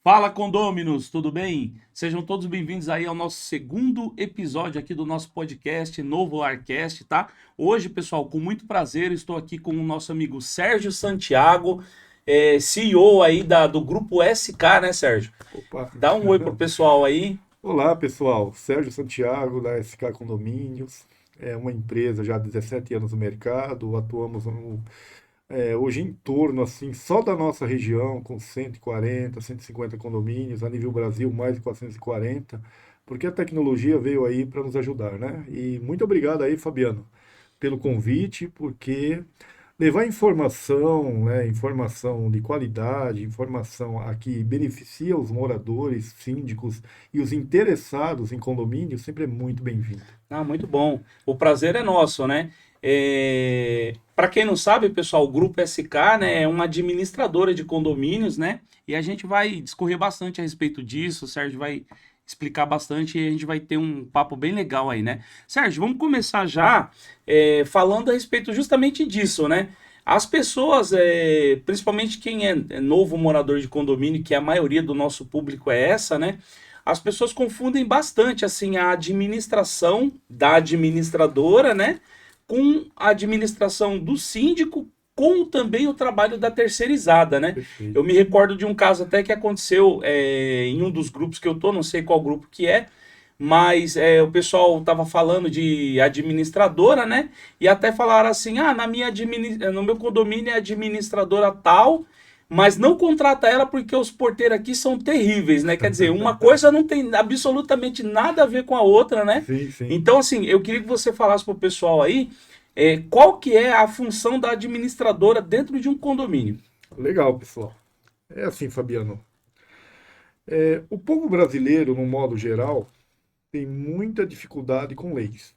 Fala, condôminos, tudo bem? Sejam todos bem-vindos aí ao nosso segundo episódio aqui do nosso podcast Novo Arcast, tá? Hoje, pessoal, com muito prazer, estou aqui com o nosso amigo Sérgio Santiago, CEO aí do grupo SK, né, Sérgio? Opa! Dá um oi pro pessoal aí. Olá, pessoal. Sérgio Santiago, da SK Condomínios. É uma empresa já há 17 anos no mercado. Atuamos hoje em torno, assim, só da nossa região, com 140, 150 condomínios. A nível Brasil, mais de 440. Porque a tecnologia veio aí para nos ajudar, né? E muito obrigado aí, Fabiano, pelo convite, porque levar informação, né, informação de qualidade, informação a que beneficia os moradores, síndicos e os interessados em condomínio sempre é muito bem-vindo. Ah, muito bom. O prazer é nosso, né? Para quem não sabe, pessoal, o Grupo SK, né, é uma administradora de condomínios, né? E a gente vai discorrer bastante a respeito disso. O Sérgio vai explicar bastante e a gente vai ter um papo bem legal aí, né? Sérgio, vamos começar já falando a respeito justamente disso, né? As pessoas, principalmente quem é novo morador de condomínio, que a maioria do nosso público é essa, né? As pessoas confundem bastante assim a administração da administradora, né, com a administração do síndico, com também o trabalho da terceirizada, né? Eu me Perfeito. recordo de um caso até que aconteceu em um dos grupos que eu tô, não sei qual grupo que é, mas o pessoal estava falando de administradora, né? E até falaram assim: ah, no meu condomínio é administradora tal, mas não contrata ela porque os porteiros aqui são terríveis, né? Quer dizer, uma coisa não tem absolutamente nada a ver com a outra, né? Sim, sim. Então, assim, eu queria que você falasse para o pessoal aí qual que é a função da administradora dentro de um condomínio. Legal, pessoal. É assim, Fabiano. O povo brasileiro, no modo geral, tem muita dificuldade com leis.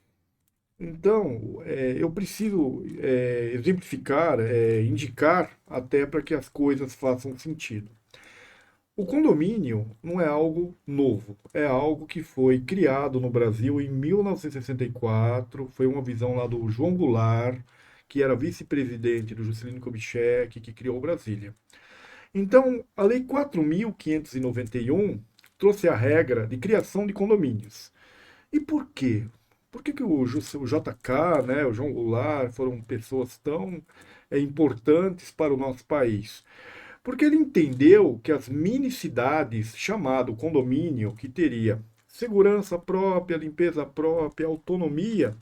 Então, eu preciso exemplificar, indicar até para que as coisas façam sentido. O condomínio não é algo novo, é algo que foi criado no Brasil em 1964. Foi uma visão lá do João Goulart, que era vice-presidente do Juscelino Kubitschek, que criou Brasília. Então, a Lei 4.591 trouxe a regra de criação de condomínios. E por quê? Por que o JK, né, o João Goulart foram pessoas tão importantes para o nosso país? Porque ele entendeu que as mini cidades, chamado condomínio, que teria segurança própria, limpeza própria, autonomia,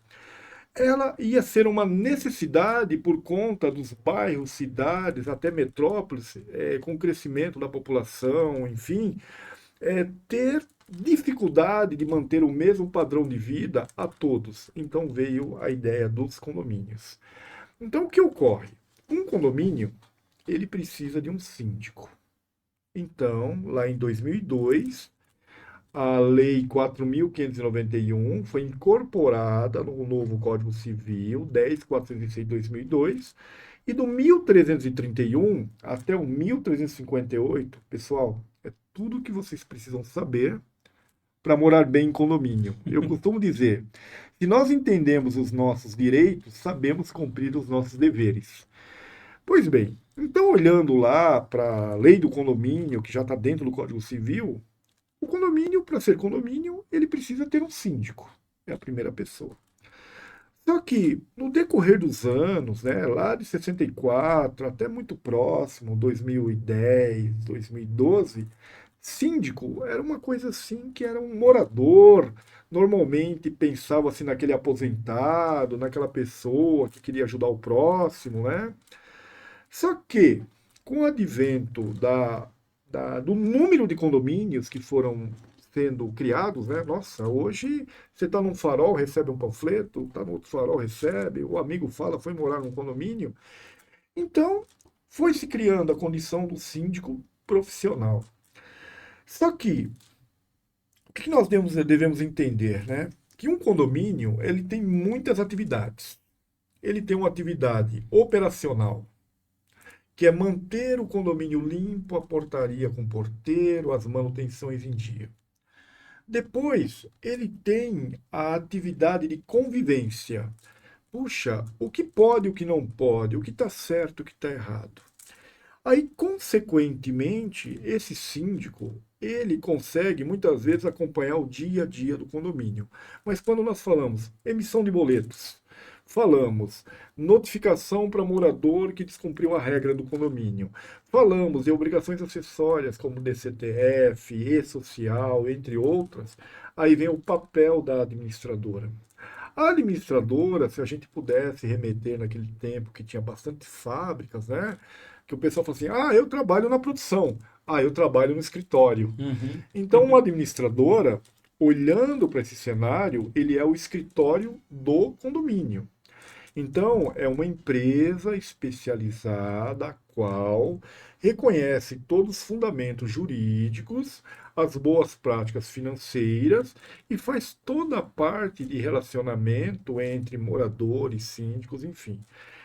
ela ia ser uma necessidade por conta dos bairros, cidades, até metrópoles, com o crescimento da população, enfim, ter dificuldade de manter o mesmo padrão de vida a todos. Então veio a ideia dos condomínios. Então o que ocorre? Um condomínio, ele precisa de um síndico. Então, lá em 2002, a Lei 4.591 foi incorporada no novo Código Civil 10.406/2002, e do 1331 até o 1358, pessoal, é tudo que vocês precisam saber para morar bem em condomínio. Eu costumo dizer, se nós entendemos os nossos direitos, sabemos cumprir os nossos deveres. Pois bem, então olhando lá para a lei do condomínio, que já está dentro do Código Civil, o condomínio, para ser condomínio, ele precisa ter um síndico. É a primeira pessoa. Só que, no decorrer dos anos, né, lá de 64 até muito próximo, 2010, 2012, síndico era uma coisa assim que era um morador. Normalmente pensava assim naquele aposentado, naquela pessoa que queria ajudar o próximo, né? Só que, com o advento do número de condomínios que foram sendo criados, né? Nossa, hoje você está num farol, recebe um panfleto, está no outro farol, recebe, o amigo fala, foi morar num condomínio. Então, foi se criando a condição do síndico profissional. Só que, o que nós devemos entender, né? Que um condomínio, ele tem muitas atividades. Ele tem uma atividade operacional, que é manter o condomínio limpo, a portaria com porteiro, as manutenções em dia. Depois, ele tem a atividade de convivência. Puxa, o que pode, o que não pode, o que está certo, o que está errado. Aí, consequentemente, esse síndico, ele consegue muitas vezes acompanhar o dia a dia do condomínio. Mas quando nós falamos emissão de boletos, falamos notificação para morador que descumpriu a regra do condomínio, falamos de obrigações acessórias como DCTF, E-Social, entre outras, aí vem o papel da administradora. A administradora, se a gente pudesse remeter naquele tempo que tinha bastante fábricas, né? Que o pessoal fala assim: ah, eu trabalho na produção, ah, eu trabalho no escritório. Uhum. Então, uma administradora, olhando para esse cenário, ele é o escritório do condomínio. Então, é uma empresa especializada, a qual reconhece todos os fundamentos jurídicos, as boas práticas financeiras e faz toda a parte de relacionamento entre moradores, síndicos, enfim.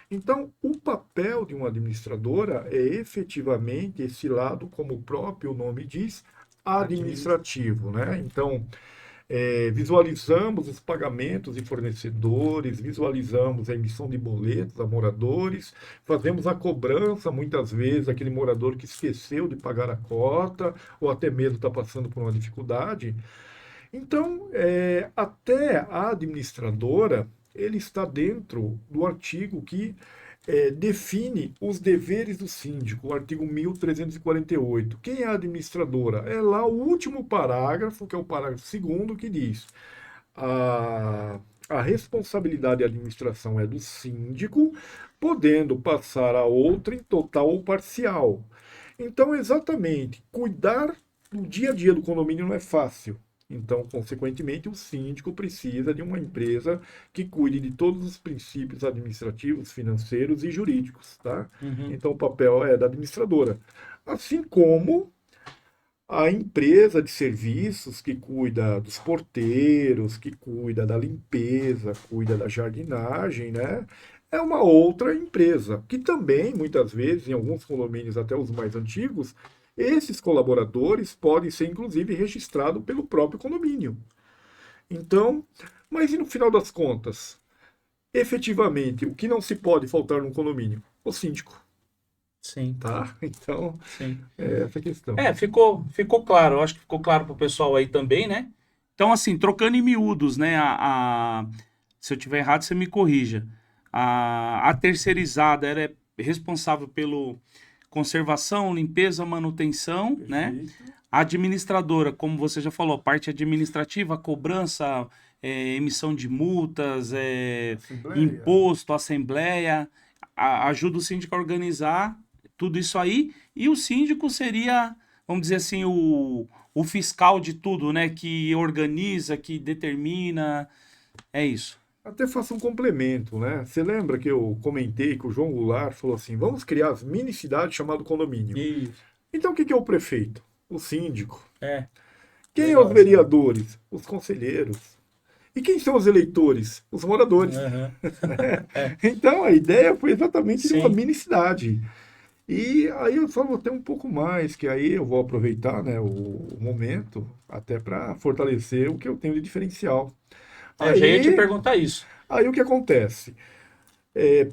Então, o papel de uma administradora é efetivamente esse lado, como o próprio nome diz, administrativo, né? Então, visualizamos os pagamentos de fornecedores, visualizamos a emissão de boletos a moradores, fazemos a cobrança, muitas vezes, aquele morador que esqueceu de pagar a cota, ou até mesmo está passando por uma dificuldade. Então, até a administradora, ele está dentro do artigo que define os deveres do síndico, o artigo 1348. Quem é a administradora? É lá o último parágrafo, que é o parágrafo segundo, que diz: a, a responsabilidade de administração é do síndico, podendo passar a outra em total ou parcial. Então, exatamente, cuidar do dia a dia do condomínio não é fácil. Então, consequentemente, o síndico precisa de uma empresa que cuide de todos os princípios administrativos, financeiros e jurídicos, tá? Uhum. Então, o papel é da administradora. Assim como a empresa de serviços que cuida dos porteiros, que cuida da limpeza, cuida da jardinagem, né? É uma outra empresa, que também, muitas vezes, em alguns condomínios, até os mais antigos, esses colaboradores podem ser, inclusive, registrados pelo próprio condomínio. Então, mas e no final das contas? Efetivamente, o que não se pode faltar num condomínio? O síndico, Sim, tá? Então, sim. é essa a questão. Ficou claro. Eu acho que ficou claro pro pessoal aí também, né? Então, assim, trocando em miúdos, né? Se eu tiver errado, você me corrija. A terceirizada, ela é responsável pelo conservação, limpeza, manutenção, né? Perfeito. A administradora, como você já falou, a parte administrativa, cobrança, emissão de multas, Assembleia. imposto, assembleia, ajuda o síndico a organizar tudo isso aí. E o síndico seria, vamos dizer assim, o fiscal de tudo, né? Que organiza, que determina. É isso. Até faço um complemento, né? Você lembra que eu comentei que o João Goulart falou assim: vamos criar as mini cidades chamado condomínio. Isso. Então, o que que é o prefeito? O síndico. É, Quem é os legal isso aí. vereadores? Os conselheiros. E quem são os eleitores? Os moradores. Aham. É, Então, a ideia foi exatamente de uma sim. mini cidade. E aí eu só vou ter um pouco mais, que aí eu vou aproveitar, né, o momento até para fortalecer o que eu tenho de diferencial. Eu já ia te Aí, perguntar isso. aí o que acontece?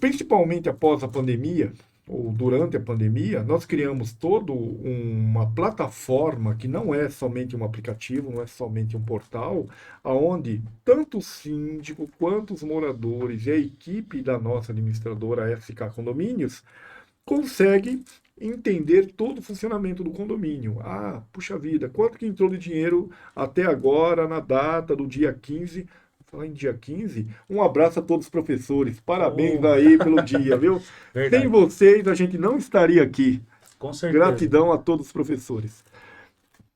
Principalmente após a pandemia, ou durante a pandemia, nós criamos toda uma plataforma que não é somente um aplicativo, não é somente um portal, aonde tanto o síndico quanto os moradores e a equipe da nossa administradora FK Condomínios consegue entender todo o funcionamento do condomínio. Ah, puxa vida, quanto que entrou de dinheiro até agora, na data do dia 15? Falar em dia 15, um abraço a todos os professores. Parabéns Oh, aí pelo dia, viu? Sem verdade. vocês, a gente não estaria aqui. Com certeza. Gratidão a todos os professores.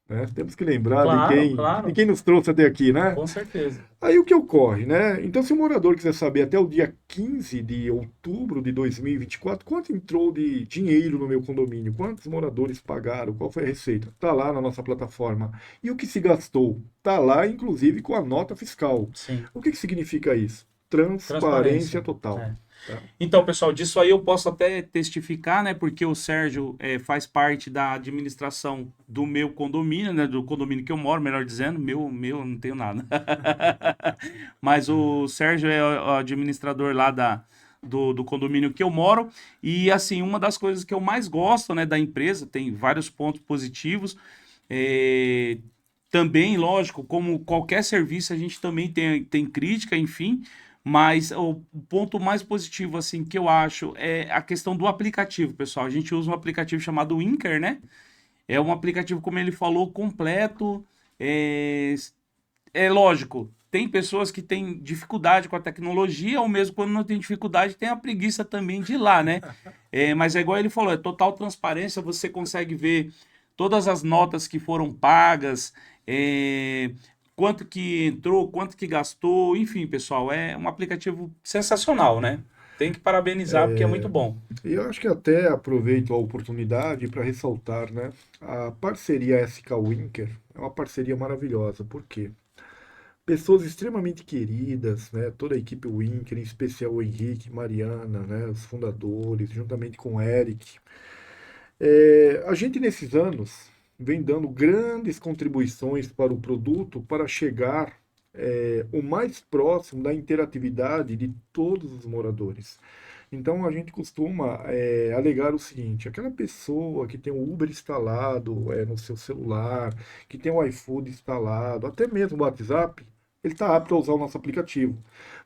Né? Temos que lembrar Claro, de claro. quem nos trouxe até aqui, né? Com certeza. Aí o que ocorre, né? Então, se o morador quiser saber até o dia 15 de outubro de 2024, quanto entrou de dinheiro no meu condomínio, quantos moradores pagaram, qual foi a receita, tá lá na nossa plataforma. E o que se gastou, tá lá, inclusive, com a nota fiscal. Sim. O que que significa isso? Transparência Transparência. total. É. Tá? Então, pessoal, disso aí eu posso até testificar, né? Porque o Sérgio faz parte da administração do meu condomínio, né? Do condomínio que eu moro, melhor dizendo. Meu, não tenho nada. Mas o Sérgio é o administrador lá do condomínio que eu moro. E assim, uma das coisas que eu mais gosto, né, da empresa, tem vários pontos positivos. é, Também, lógico, como qualquer serviço, a gente também tem crítica, enfim. Mas o ponto mais positivo, assim, que eu acho é a questão do aplicativo, pessoal. A gente usa um aplicativo chamado Winker, né? É um aplicativo, como ele falou, completo. É, é lógico, tem pessoas que têm dificuldade com a tecnologia, ou mesmo quando não tem dificuldade, tem a preguiça também de ir lá, né? Mas é igual ele falou, é total transparência, você consegue ver todas as notas que foram pagas, quanto que entrou, quanto que gastou, enfim, pessoal, é um aplicativo sensacional, né? Tem que parabenizar porque é muito bom. E eu acho que até aproveito a oportunidade para ressaltar, né? A parceria SK Winker é uma parceria maravilhosa. Por quê? Pessoas extremamente queridas, né? Toda a equipe Winker, em especial o Henrique, Mariana, né? Os fundadores, juntamente com o Eric. A gente nesses anos vem dando grandes contribuições para o produto para chegar o mais próximo da interatividade de todos os moradores. Então a gente costuma alegar o seguinte: aquela pessoa que tem o Uber instalado no seu celular, que tem o iFood instalado, até mesmo o WhatsApp, ele está apto a usar o nosso aplicativo.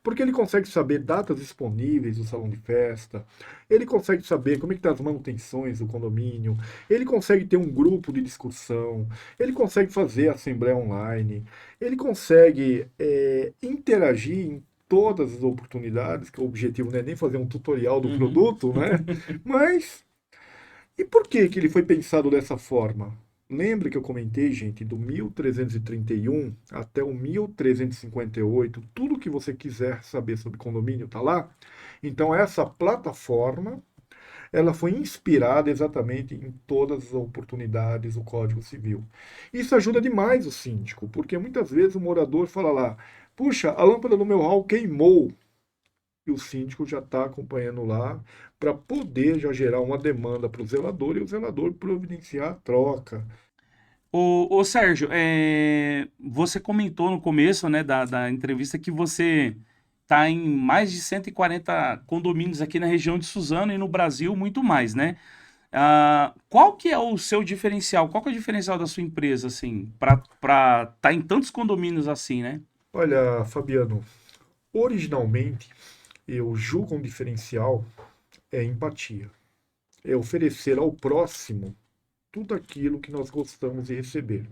Porque ele consegue saber datas disponíveis do salão de festa, ele consegue saber como é que estão as manutenções do condomínio, ele consegue ter um grupo de discussão, ele consegue fazer assembleia online, ele consegue interagir em todas as oportunidades, que o objetivo não é nem fazer um tutorial do Uhum. produto, né? Mas e por que que ele foi pensado dessa forma? Lembra que eu comentei, gente, do 1331 até o 1358, tudo que você quiser saber sobre condomínio tá lá? Então essa plataforma, ela foi inspirada exatamente em todas as oportunidades do Código Civil. Isso ajuda demais o síndico, porque muitas vezes o morador fala lá: puxa, a lâmpada do meu hall queimou. E o síndico já está acompanhando lá para poder já gerar uma demanda para o zelador e o zelador providenciar a troca. Ô Sérgio, você comentou no começo, né, da entrevista que você está em mais de 140 condomínios aqui na região de Suzano e no Brasil muito mais, né? Qual que é o seu diferencial? Qual que é o diferencial da sua empresa, assim, para estar em tantos condomínios assim, né? Olha, Fabiano, originalmente eu julgo um diferencial é empatia. É oferecer ao próximo tudo aquilo que nós gostamos de receber.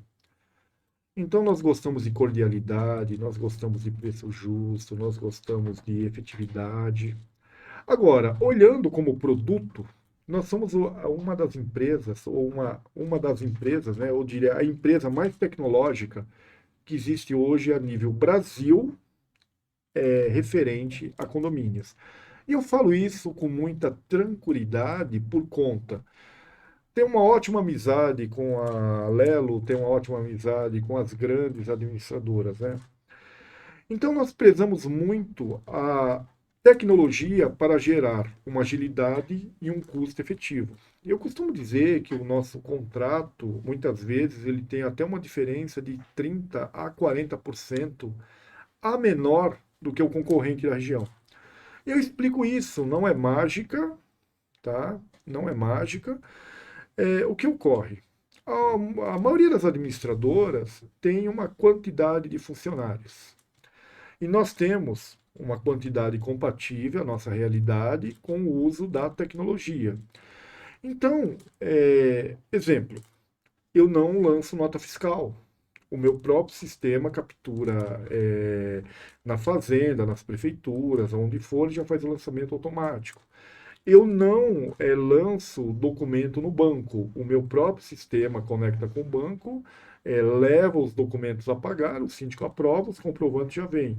Então nós gostamos de cordialidade, nós gostamos de preço justo, nós gostamos de efetividade. Agora, olhando como produto, nós somos uma das empresas, ou uma das empresas, né, eu diria a empresa mais tecnológica que existe hoje a nível Brasil, referente a condomínios. E eu falo isso com muita tranquilidade por conta. Tenho uma ótima amizade com a Lelo, tenho uma ótima amizade com as grandes administradoras, né? Então, nós prezamos muito a tecnologia para gerar uma agilidade e um custo efetivo. Eu costumo dizer que o nosso contrato, muitas vezes, ele tem até uma diferença de 30 a 40% a menor do que o concorrente da região. Eu explico isso, não é mágica, tá? Não é mágica. O que ocorre? A maioria das administradoras tem uma quantidade de funcionários. E nós temos uma quantidade compatível à nossa realidade com o uso da tecnologia. Então, exemplo, eu não lanço nota fiscal. O meu próprio sistema captura na fazenda, nas prefeituras, onde for, já faz o lançamento automático. Eu não lanço documento no banco. O meu próprio sistema conecta com o banco, leva os documentos a pagar, o síndico aprova, os comprovantes já vêm.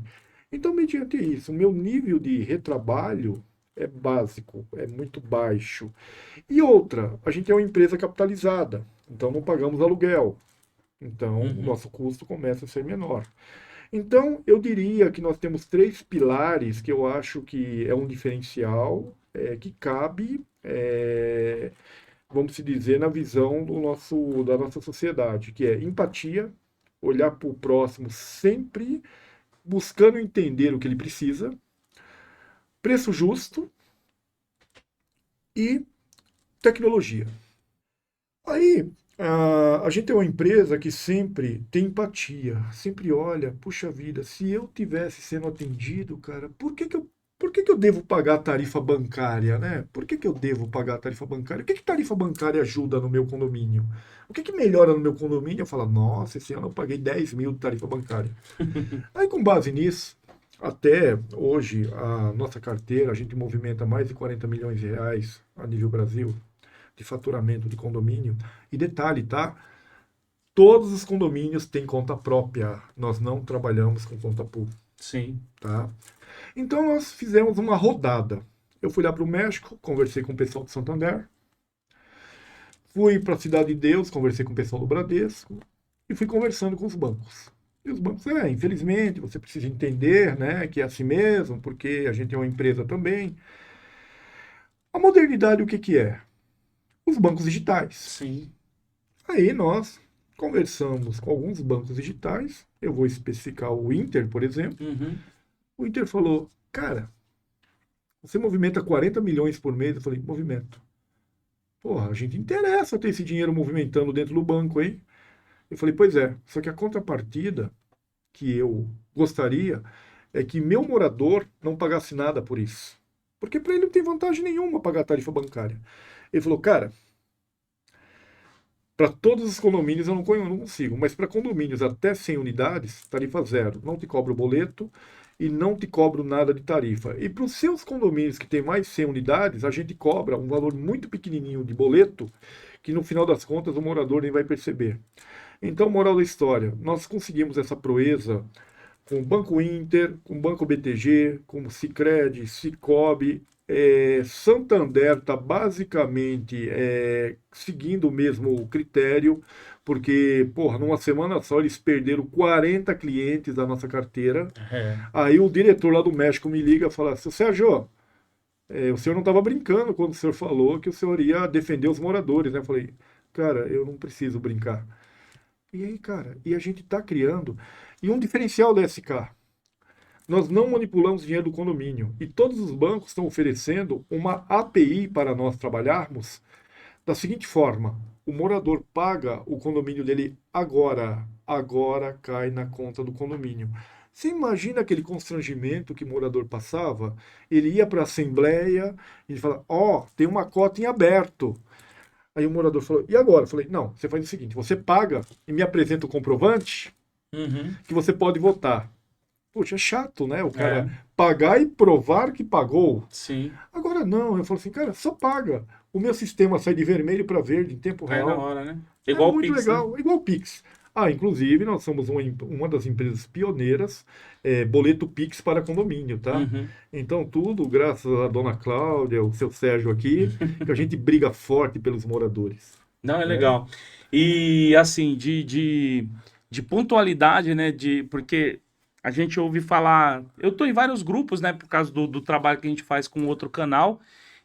Então, mediante isso, o meu nível de retrabalho é básico, é muito baixo. E outra, a gente é uma empresa capitalizada, então não pagamos aluguel. Então, o Uhum. nosso custo começa a ser menor. Então, eu diria que nós temos três pilares que eu acho que é um diferencial que cabe, vamos se dizer, na visão da nossa sociedade, que é empatia, olhar para o próximo sempre buscando entender o que ele precisa, preço justo, e tecnologia. Aí, a gente é uma empresa que sempre tem empatia, sempre olha, puxa vida, se eu tivesse sendo atendido, cara, por que que eu devo pagar a tarifa bancária, né? Por que que eu devo pagar a tarifa bancária? O que que tarifa bancária ajuda no meu condomínio? O que que melhora no meu condomínio? Eu falo, nossa, esse ano eu paguei 10 mil de tarifa bancária. Aí, com base nisso, até hoje, a nossa carteira, a gente movimenta mais de 40 milhões de reais a nível Brasil de faturamento de condomínio. E detalhe, tá? Todos os condomínios têm conta própria. Nós não trabalhamos com conta pool, Sim. tá? Então nós fizemos uma rodada. Eu fui lá para o México, conversei com o pessoal de Santander, fui para a Cidade de Deus, conversei com o pessoal do Bradesco e fui conversando com os bancos. E os bancos, infelizmente, você precisa entender, né, que é assim mesmo, porque a gente é uma empresa também. A modernidade, o que que é? Os bancos digitais. Sim. Aí nós conversamos com alguns bancos digitais, eu vou especificar o Inter, por exemplo. Uhum. O Inter falou, cara, você movimenta 40 milhões por mês? Eu falei, movimento. Porra, a gente interessa ter esse dinheiro movimentando dentro do banco, hein? Eu falei, pois é, só que a contrapartida que eu gostaria é que meu morador não pagasse nada por isso. Porque para ele não tem vantagem nenhuma pagar a tarifa bancária. Ele falou, cara, para todos os condomínios eu não consigo, mas para condomínios até 100 unidades, tarifa zero. Não te cobro boleto e não te cobro nada de tarifa. E para os seus condomínios que tem mais 100 unidades, a gente cobra um valor muito pequenininho de boleto, que no final das contas o morador nem vai perceber. Então, moral da história, nós conseguimos essa proeza com o Banco Inter, com o Banco BTG, com o Sicredi, Sicobi. Santander está basicamente seguindo o mesmo critério, porque, porra, numa semana só eles perderam 40 clientes da nossa carteira. É. Aí o diretor lá do México me liga e fala assim, Sérgio, o senhor não estava brincando quando o senhor falou que o senhor ia defender os moradores, né? Eu falei, cara, eu não preciso brincar. E aí, cara, e a gente está criando. E um diferencial da SK, nós não manipulamos dinheiro do condomínio. E todos os bancos estão oferecendo uma API para nós trabalharmos da seguinte forma: o morador paga o condomínio dele agora cai na conta do condomínio. Você imagina aquele constrangimento que o morador passava? Ele ia para a assembleia e fala: ó, tem uma cota em aberto. Aí o morador falou: e agora? Eu falei: não, você faz o seguinte, você paga e me apresenta o comprovante Uhum. que você pode votar. Poxa, é chato, né? O É. cara pagar e provar que pagou. Sim. Agora não, eu falo assim, cara, só paga. O meu sistema sai de vermelho para verde em tempo Cai na real. hora, né? É Igual o muito Pix, né? legal, igual o Pix. Inclusive, nós somos uma das empresas pioneiras, boleto Pix para condomínio, tá? Uhum. Então, tudo graças à dona Cláudia, o seu Sérgio aqui, que a gente briga forte pelos moradores, Não, é né? legal. E assim, de pontualidade, né? Porque a gente ouve falar. Eu tô em vários grupos, né? Por causa do trabalho que a gente faz com outro canal.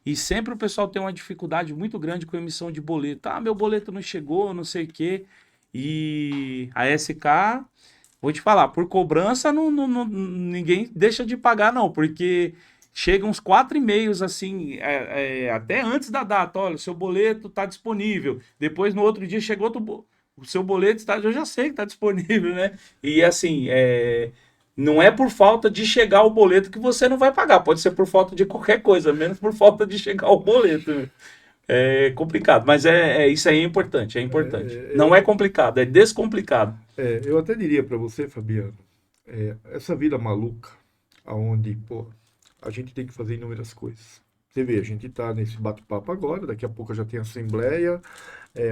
E sempre o pessoal tem uma dificuldade muito grande com emissão de boleto. Ah, meu boleto não chegou, não sei o quê. E a SK, vou te falar, por cobrança ninguém deixa de pagar, não, porque chega uns 4 e-mails assim, até antes da data. Olha, o seu boleto está disponível. Depois, no outro dia, chegou o seu boleto, está, eu já sei que está disponível, né? E assim, não é por falta de chegar o boleto que você não vai pagar. Pode ser por falta de qualquer coisa, menos por falta de chegar o boleto, né? É complicado, mas isso aí é importante, é importante. Não é Eu, complicado, é descomplicado. eu até diria para você, Fabiano, essa vida maluca, aonde, pô, a gente tem que fazer inúmeras coisas. Você vê, a gente está nesse bate-papo agora, daqui a pouco eu já tenho assembleia,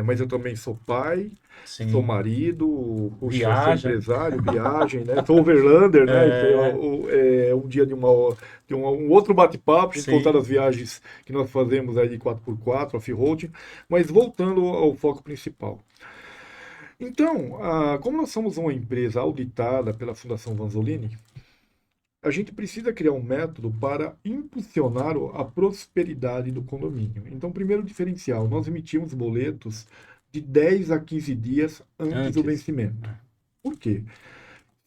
mas eu também sou pai, sou Sim. marido, puxa, sou Viaja. empresário, viagem, né? Sou overlander, né? Isso aí É, um dia um outro bate-papo, a gente contar sim. as viagens que nós fazemos aí de 4x4, off-road, mas voltando ao foco principal. Então, como nós somos uma empresa auditada pela Fundação Vanzolini, a gente precisa criar um método para impulsionar a prosperidade do condomínio. Então, primeiro diferencial, nós emitimos boletos de 10 a 15 dias antes do Antes. vencimento. Por quê?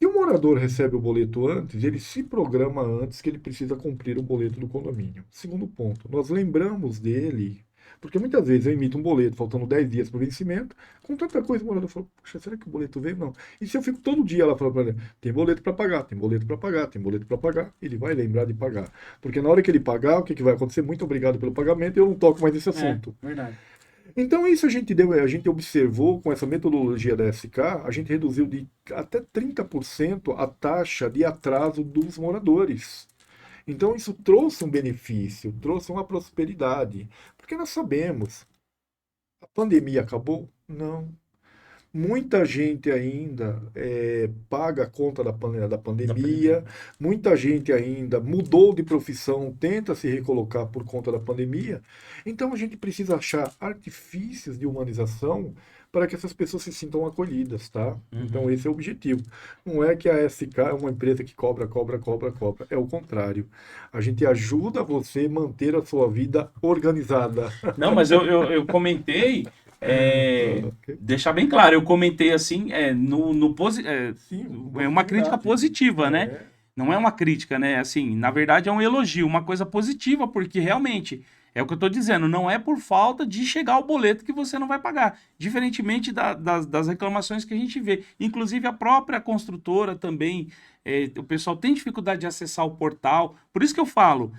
Se o morador recebe o boleto antes, ele se programa antes que ele precisa cumprir o boleto do condomínio. Segundo ponto, nós lembramos dele, porque muitas vezes eu emito um boleto faltando 10 dias para o vencimento, com tanta coisa o morador fala, poxa, será que o boleto veio? Não. E se eu fico todo dia lá falando para ele, tem boleto para pagar, tem boleto para pagar, tem boleto para pagar, ele vai lembrar de pagar. Porque na hora que ele pagar, o que, que vai acontecer? Muito obrigado pelo pagamento, eu não toco mais nesse assunto. Verdade. Então, isso a gente observou com essa metodologia da SK, a gente reduziu de até 30% a taxa de atraso dos moradores. Então, isso trouxe um benefício, trouxe uma prosperidade. Porque nós sabemos, a pandemia acabou? Não. Muita gente ainda paga a conta da pandemia, muita gente ainda mudou de profissão, tenta se recolocar por conta da pandemia. Então a gente precisa achar artifícios de humanização para que essas pessoas se sintam acolhidas, tá? Então esse é o objetivo. Não é que a SK é uma empresa que cobra, cobra, cobra, cobra. É o contrário. A gente ajuda você a manter a sua vida organizada. Não, mas eu comentei, Ok. deixar bem claro, eu comentei assim, Sim, é uma crítica positividade. positiva, né? É. Não é uma crítica, né? Assim, na verdade é um elogio, uma coisa positiva, porque realmente é o que eu tô dizendo, não é por falta de chegar o boleto que você não vai pagar. Diferentemente das reclamações que a gente vê. Inclusive a própria construtora também, o pessoal tem dificuldade de acessar o portal. Por isso que eu falo,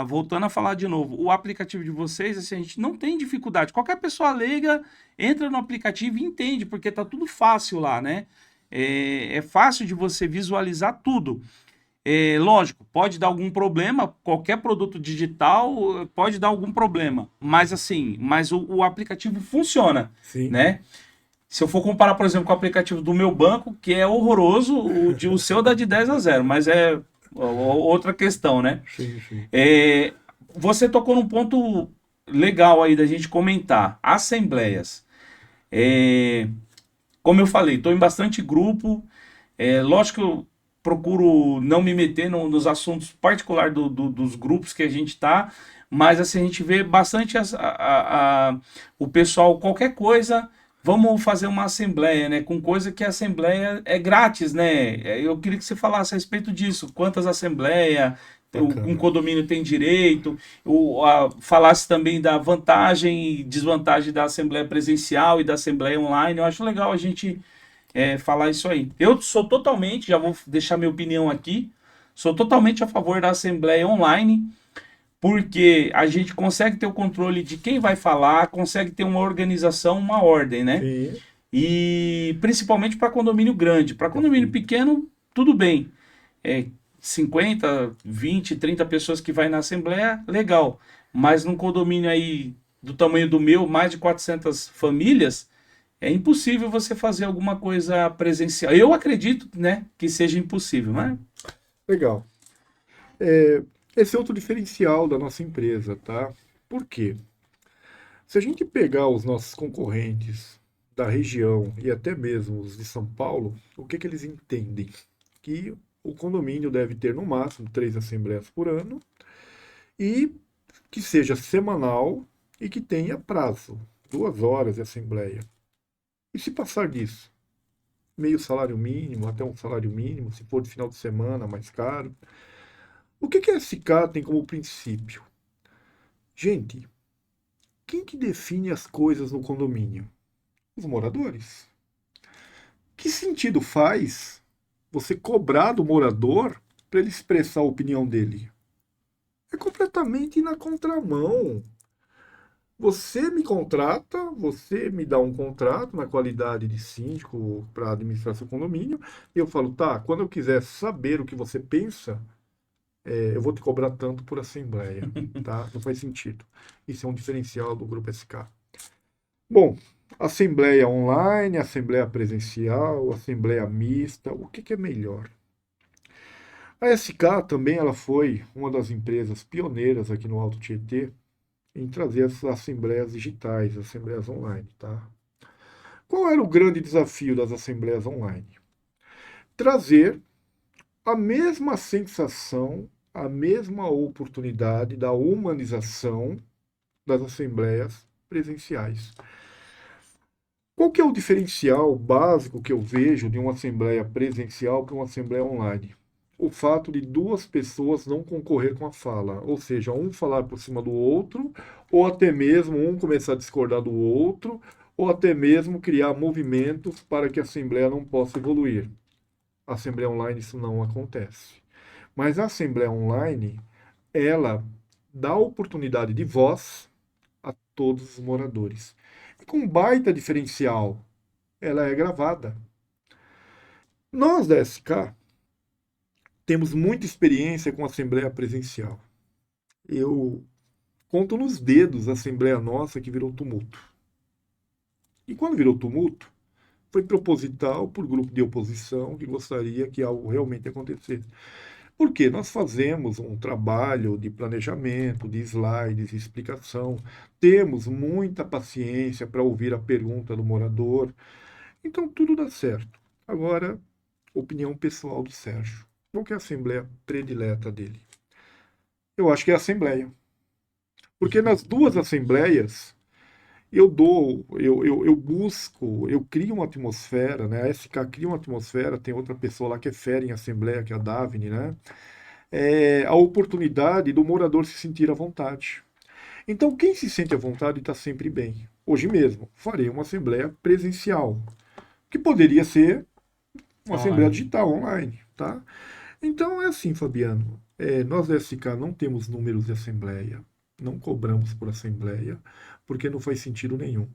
voltando a falar de novo, o aplicativo de vocês, assim, a gente não tem dificuldade. Qualquer pessoa leiga entra no aplicativo e entende, porque tá tudo fácil lá, né? É fácil de você visualizar tudo. Lógico, pode dar algum problema, qualquer produto digital pode dar algum problema, mas assim, o aplicativo funciona, Sim. né? Se eu for comparar, por exemplo, com o aplicativo do meu banco, que é horroroso, o seu dá de 10 a 0, mas é outra questão, né? Sim, sim. Você tocou num ponto legal aí da gente comentar, assembleias. É, Como eu falei, estou em bastante grupo. Lógico que eu procuro não me meter nos assuntos particulares dos grupos que a gente está, mas assim, a gente vê bastante o pessoal, qualquer coisa, vamos fazer uma assembleia, né? Com coisa que a assembleia é grátis, né? Eu queria que você falasse a respeito disso. Quantas assembleias um Bacana. condomínio tem direito, falasse também da vantagem e desvantagem da assembleia presencial e da assembleia online. Eu acho legal a gente falar isso aí. Eu sou totalmente, já vou deixar minha opinião aqui, sou totalmente a favor da assembleia online, porque a gente consegue ter o controle de quem vai falar, consegue ter uma organização, uma ordem, né? Sim, E principalmente para condomínio grande. Para condomínio perfeito. pequeno, tudo bem. 50, 20, 30 pessoas que vai na assembleia, legal. Mas num condomínio aí do tamanho do meu, mais de 400 famílias, é impossível você fazer alguma coisa presencial. Eu acredito, né, que seja impossível, né? Legal. É, esse é outro diferencial da nossa empresa, tá? Por quê? Se a gente pegar os nossos concorrentes da região e até mesmo os de São Paulo, o que que eles entendem? Que o condomínio deve ter no máximo 3 assembleias por ano e que seja semanal e que tenha prazo, 2 horas de assembleia. E se passar disso? Meio salário mínimo, até um salário mínimo, se for de final de semana, mais caro. O que que a SK tem como princípio? Gente, quem que define as coisas no condomínio? Os moradores. Que sentido faz você cobrar do morador para ele expressar a opinião dele? É completamente na contramão. Você me contrata, você me dá um contrato na qualidade de síndico para administrar seu condomínio, e eu falo, tá, quando eu quiser saber o que você pensa, eu vou te cobrar tanto por assembleia, tá? Não faz sentido. Isso é um diferencial do Grupo SK. Bom, assembleia online, assembleia presencial, assembleia mista, o que que é melhor? A SK também ela foi uma das empresas pioneiras aqui no Alto Tietê em trazer as assembleias digitais, assembleias online, tá? Qual era o grande desafio das assembleias online? Trazer a mesma sensação, a mesma oportunidade da humanização das assembleias presenciais. Qual que é o diferencial básico que eu vejo de uma assembleia presencial para uma assembleia online? O fato de duas pessoas não concorrer com a fala, ou seja, um falar por cima do outro, ou até mesmo um começar a discordar do outro, ou até mesmo criar movimentos para que a assembleia não possa evoluir. A assembleia online isso não acontece. Mas a assembleia online, ela dá oportunidade de voz a todos os moradores. E com um baita diferencial, ela é gravada. Nós da SK temos muita experiência com assembleia presencial. Eu conto nos dedos a assembleia nossa que virou tumulto. E quando virou tumulto, foi proposital por grupo de oposição que gostaria que algo realmente acontecesse. Porque nós fazemos um trabalho de planejamento, de slides, de explicação, temos muita paciência para ouvir a pergunta do morador, então tudo dá certo. Agora, opinião pessoal do Sérgio. Qual que é a assembleia predileta dele? Eu acho que é a assembleia. Porque nas duas assembleias eu busco, eu crio uma atmosfera, né? A SK cria uma atmosfera, tem outra pessoa lá que é fera em assembleia, que é a Davine, né? A oportunidade do morador se sentir à vontade. Então, quem se sente à vontade está sempre bem. Hoje mesmo, farei uma assembleia presencial, que poderia ser uma assembleia Online. digital, online, tá? Então, é assim, Fabiano. Nós da SK não temos números de assembleia, não cobramos por assembleia, porque não faz sentido nenhum.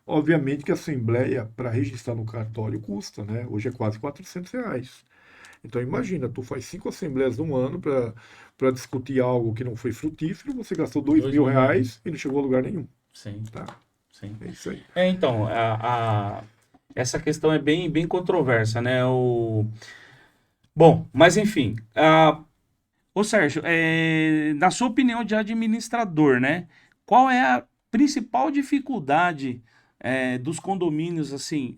Obviamente que a assembleia, para registrar no cartório, custa, né? Hoje é quase R$ 400. Então imagina, tu faz 5 assembleias no ano para discutir algo que não foi frutífero, você gastou dois Dois mil mil reais. reais e não chegou a lugar nenhum, Sim, tá? sim. É isso aí. Então, essa questão é bem controversa, né? Bom, mas enfim. Ô Sérgio, na sua opinião de administrador, né? Qual é a principal dificuldade dos condomínios, assim?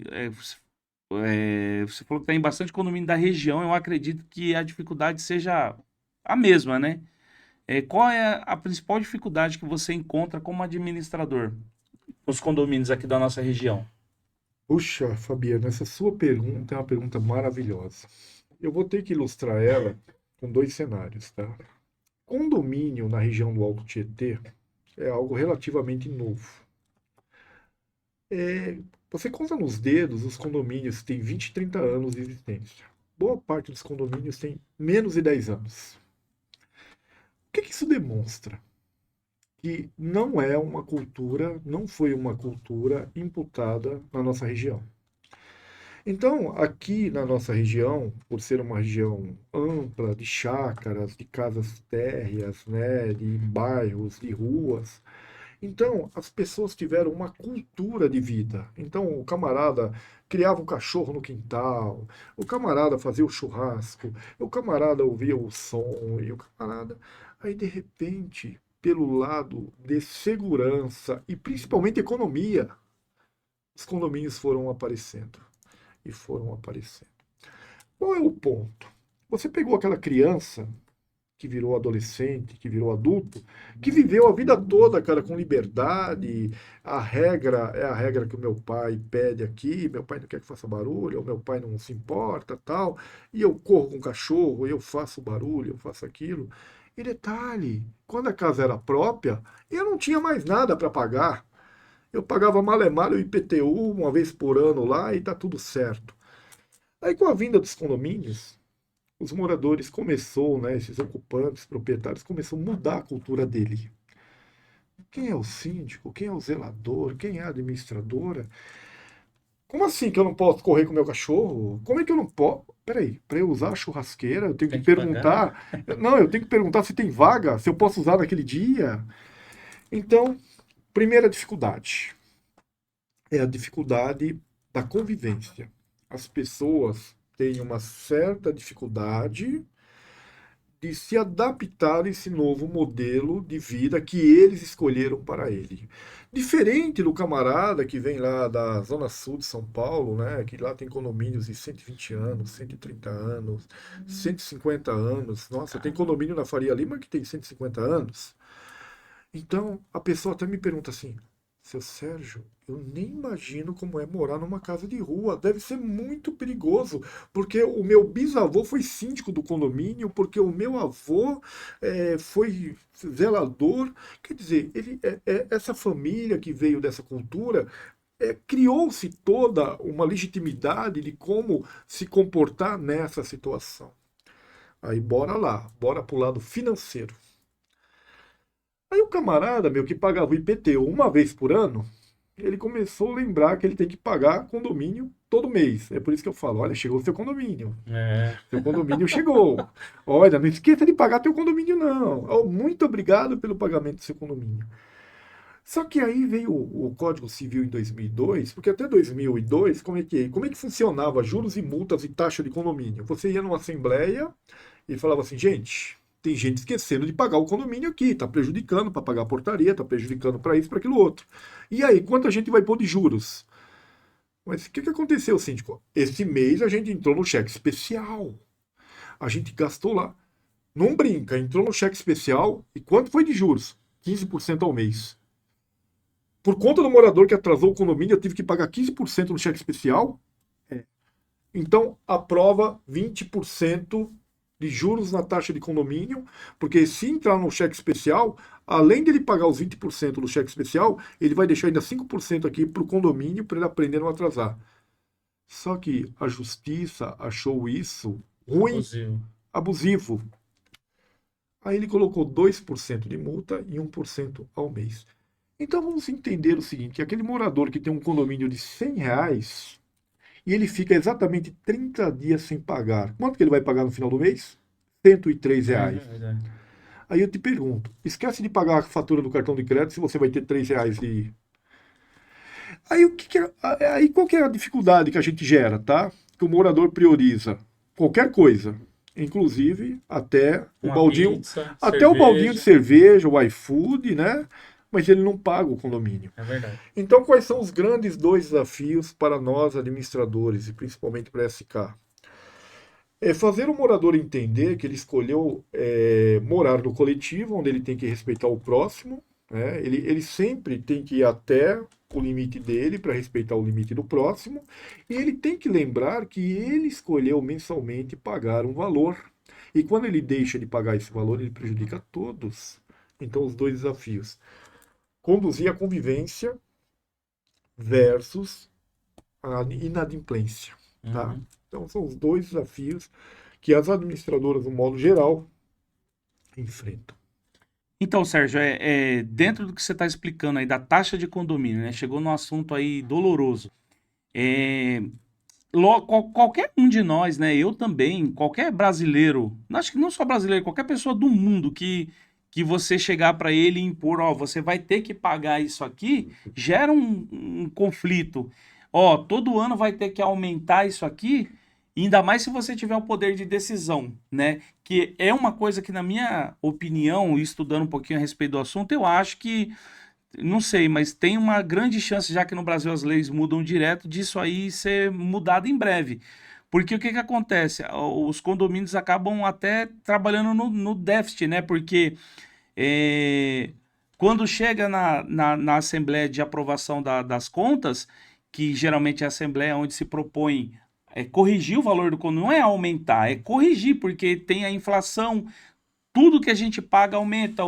Você falou que tem bastante condomínio da região, eu acredito que a dificuldade seja a mesma, né? Qual é a principal dificuldade que você encontra como administrador nos condomínios aqui da nossa região? Puxa, Fabiano, essa sua pergunta é uma pergunta maravilhosa. Eu vou ter que ilustrar ela com dois cenários, tá? Condomínio na região do Alto Tietê é algo relativamente novo. Você conta nos dedos os condomínios que têm 20, 30 anos de existência. Boa parte dos condomínios tem menos de 10 anos. O que isso demonstra? Que não é uma cultura, não foi uma cultura imputada na nossa região. Então, aqui na nossa região, por ser uma região ampla de chácaras, de casas térreas, né, de bairros, de ruas, então as pessoas tiveram uma cultura de vida. Então, o camarada criava um cachorro no quintal, o camarada fazia o churrasco, o camarada ouvia o som, e o camarada. Aí, de repente, pelo lado de segurança e principalmente economia, os condomínios foram aparecendo e foram aparecendo. Qual é o ponto? Você pegou aquela criança que virou adolescente, que virou adulto, que viveu a vida toda, cara, com liberdade. A regra é a regra que o meu pai pede aqui, meu pai não quer que faça barulho, ou meu pai não se importa, tal, e eu corro com o cachorro, eu faço barulho, eu faço aquilo. E detalhe, quando a casa era própria, eu não tinha mais nada para pagar. Eu pagava malemar o IPTU uma vez por ano lá e tá tudo certo. Aí com a vinda dos condomínios, os moradores começou, né, esses ocupantes, proprietários, começou a mudar a cultura dele. Quem é o síndico? Quem é o zelador? Quem é a administradora? Como assim que eu não posso correr com o meu cachorro? Como é que eu não posso? Peraí, para eu usar a churrasqueira, eu tenho que Tem que pagar? perguntar. Não, eu tenho que perguntar se tem vaga, se eu posso usar naquele dia. Então, primeira dificuldade é a dificuldade da convivência. As pessoas têm uma certa dificuldade de se adaptar a esse novo modelo de vida que eles escolheram para ele. Diferente do camarada que vem lá da Zona Sul de São Paulo, né, que lá tem condomínios de 120 anos, 130 anos, 150 anos. Nossa, tem condomínio na Faria Lima que tem 150 anos. Então, a pessoa até me pergunta assim: Seu Sérgio, eu nem imagino como é morar numa casa de rua. Deve ser muito perigoso, porque o meu bisavô foi síndico do condomínio, porque o meu avô foi zelador. Quer dizer, essa família que veio dessa cultura criou-se toda uma legitimidade de como se comportar nessa situação. Aí bora lá, bora pro lado financeiro. Aí o camarada, meu, que pagava o IPTU uma vez por ano, ele começou a lembrar que ele tem que pagar condomínio todo mês. É por isso que eu falo, olha, chegou o seu condomínio. É. Seu condomínio chegou. Olha, não esqueça de pagar teu condomínio, não. Oh, muito obrigado pelo pagamento do seu condomínio. Só que aí veio o Código Civil em 2002, porque até 2002, como é que funcionava juros e multas e taxa de condomínio? Você ia numa assembleia e falava assim, gente, tem gente esquecendo de pagar o condomínio aqui, está prejudicando para pagar a portaria, está prejudicando para isso, para aquilo outro. E aí, quanto a gente vai pôr de juros? Mas o que aconteceu, síndico? Esse mês a gente entrou no cheque especial. A gente gastou lá. Não brinca, entrou no cheque especial e quanto foi de juros? 15% ao mês. Por conta do morador que atrasou o condomínio, eu tive que pagar 15% no cheque especial. Então, aprova 20% de juros na taxa de condomínio, porque se entrar no cheque especial, além dele pagar os 20% do cheque especial, ele vai deixar ainda 5% aqui para o condomínio para ele aprender a não atrasar. Só que a justiça achou isso ruim, Abusivo. abusivo. Aí ele colocou 2% de multa e 1% ao mês. Então vamos entender o seguinte, que aquele morador que tem um condomínio de R$ 100 e ele fica exatamente 30 dias sem pagar, quanto que ele vai pagar no final do mês? R$ 103. Verdade. Aí eu te pergunto, esquece de pagar a fatura do cartão de crédito se você vai ter R$ 3 de... Aí, aí qual que é a dificuldade que a gente gera, tá? Que o morador prioriza qualquer coisa, inclusive Uma pizza, até o baldinho de cerveja. cerveja, o iFood, né? Mas ele não paga o condomínio. É verdade. Então, quais são os grandes dois desafios para nós administradores e principalmente para a SK? É fazer o morador entender que ele escolheu morar no coletivo, onde ele tem que respeitar o próximo, né? Ele sempre tem que ir até o limite dele para respeitar o limite do próximo, e ele tem que lembrar que ele escolheu mensalmente pagar um valor. E quando ele deixa de pagar esse valor, ele prejudica todos. Então, os dois desafios: conduzir a convivência versus a inadimplência, tá? Uhum. Então são os dois desafios que as administradoras, no modo geral, enfrentam. Então, Sérgio, dentro do que você está explicando aí da taxa de condomínio, né? Chegou num assunto aí doloroso. É, qualquer um de nós, né? Eu também, qualquer brasileiro, acho que não só brasileiro, qualquer pessoa do mundo que você chegar para ele e impor, ó, você vai ter que pagar isso aqui, gera um conflito. Ó, todo ano vai ter que aumentar isso aqui, ainda mais se você tiver o poder de decisão, né? Que é uma coisa que, na minha opinião, estudando um pouquinho a respeito do assunto, eu acho que não sei, mas tem uma grande chance, já que no Brasil as leis mudam direto, disso aí ser mudado em breve. Porque o que que acontece? Os condomínios acabam até trabalhando no déficit, né? Porque é, quando chega na Assembleia de Aprovação das Contas, que geralmente é a Assembleia onde se propõe corrigir o valor do condomínio, não é aumentar, é corrigir, porque tem a inflação, tudo que a gente paga aumenta.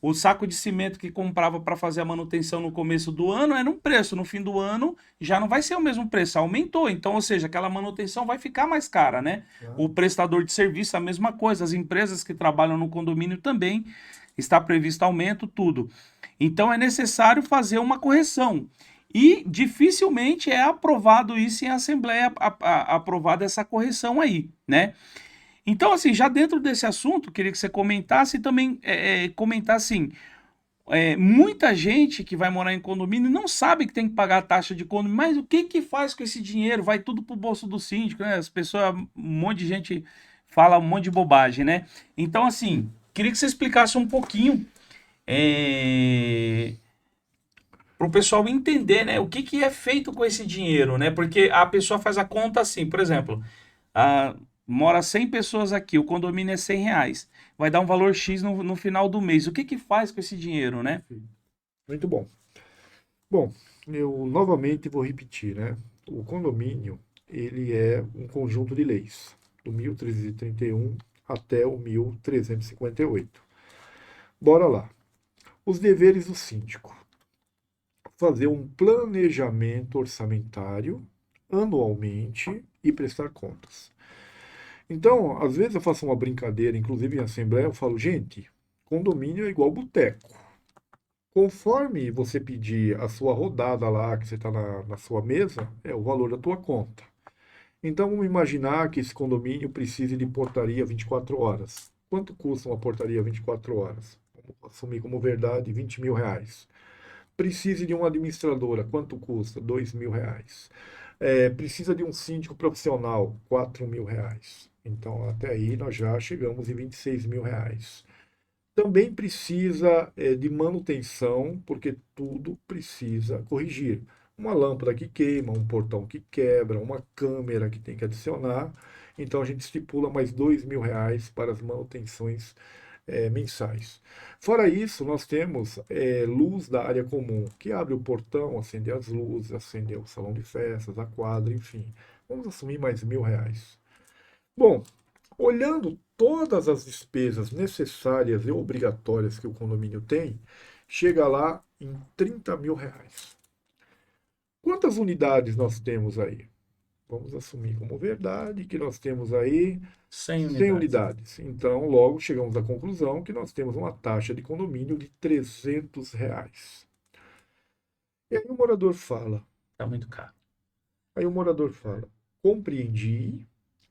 O saco de cimento que comprava para fazer a manutenção no começo do ano era um preço, no fim do ano já não vai ser o mesmo preço, aumentou. Então, ou seja, aquela manutenção vai ficar mais cara, né? Tá? O prestador de serviço, a mesma coisa, as empresas que trabalham no condomínio também está previsto aumento, tudo. Então, é necessário fazer uma correção. E dificilmente é aprovado isso em assembleia, aprovada essa correção aí, né? Então, assim, já dentro desse assunto, queria que você comentasse e também comentar assim, muita gente que vai morar em condomínio não sabe que tem que pagar a taxa de condomínio, mas o que que faz com esse dinheiro? Vai tudo pro bolso do síndico, né? As pessoas, um monte de gente fala um monte de bobagem, né? Então, assim, queria que você explicasse um pouquinho para o pessoal entender, né? O que que é feito com esse dinheiro, né? Porque a pessoa faz a conta assim, por exemplo, ah, mora 100 pessoas aqui, o condomínio é R$ 100. Vai dar um valor X no final do mês. O que que faz com esse dinheiro, né? Muito bom. Bom, eu novamente vou repetir, né? O condomínio, ele é um conjunto de leis, do 1331 até o 1358. Bora lá. Os deveres do síndico: fazer um planejamento orçamentário anualmente e prestar contas. Então, às vezes eu faço uma brincadeira, inclusive em assembleia, eu falo, gente, condomínio é igual boteco. Conforme você pedir a sua rodada lá, que você está na sua mesa, é o valor da tua conta. Então, vamos imaginar que esse condomínio precise de portaria 24 horas. Quanto custa uma portaria 24 horas? Vamos assumir como verdade R$ 20.000. Precise de uma administradora. Quanto custa? R$ 2.000. Precisa de um síndico profissional. R$ 4.000. Então, até aí nós já chegamos em R$ 26.000. Também precisa de manutenção, porque tudo precisa corrigir. Uma lâmpada que queima, um portão que quebra, uma câmera que tem que adicionar. Então a gente estipula mais R$ 2.000 para as manutenções mensais. Fora isso, nós temos luz da área comum, que abre o portão, acende as luzes, acende o salão de festas, a quadra, enfim. Vamos assumir mais R$ 1.000. Bom, olhando todas as despesas necessárias e obrigatórias que o condomínio tem, chega lá em R$ 30.000. Quantas unidades nós temos aí? Vamos assumir como verdade que nós temos aí 100 100 unidades. unidades. Então, logo chegamos à conclusão que nós temos uma taxa de condomínio de R$ 300. E Tá muito caro. aí o morador fala, compreendi,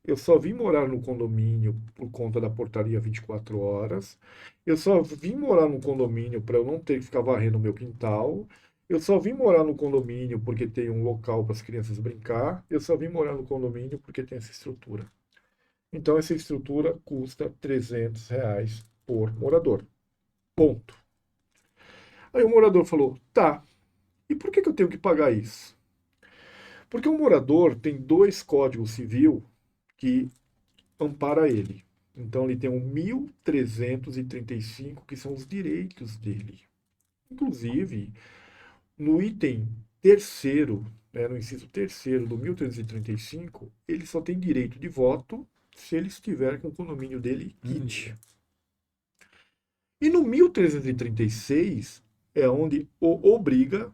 eu só vim morar no condomínio por conta da portaria 24 horas. Eu só vim morar no condomínio para eu não ter que ficar varrendo o meu quintal. Eu só vim morar no condomínio porque tem um local para as crianças brincar. Eu só vim morar no condomínio porque tem essa estrutura. Então, essa estrutura custa R$ 300 por morador. Ponto. Aí o morador falou: tá, e por que eu tenho que pagar isso? Porque o morador tem dois códigos civil que ampara ele. Então ele tem o 1335, que são os direitos dele. Inclusive, no item terceiro, né, no inciso terceiro do 1335, ele só tem direito de voto se ele estiver com o condomínio dele quite. E no 1336 é onde o obriga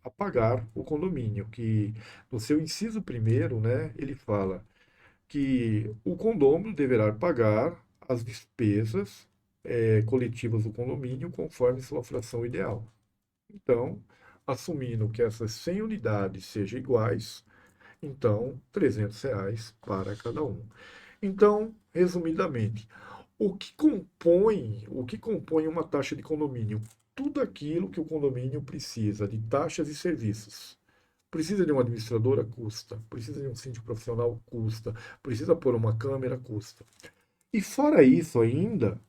a pagar o condomínio, que no seu inciso primeiro, né, ele fala que o condômino deverá pagar as despesas coletivas do condomínio conforme sua fração ideal. Então, assumindo que essas 100 unidades sejam iguais, então R$ 300 para cada um. Então, resumidamente, o que compõe uma taxa de condomínio? Tudo aquilo que o condomínio precisa de taxas e serviços. Precisa de uma administradora? Custa. Precisa de um síndico profissional? Custa. Precisa pôr uma câmera? Custa. E fora isso ainda,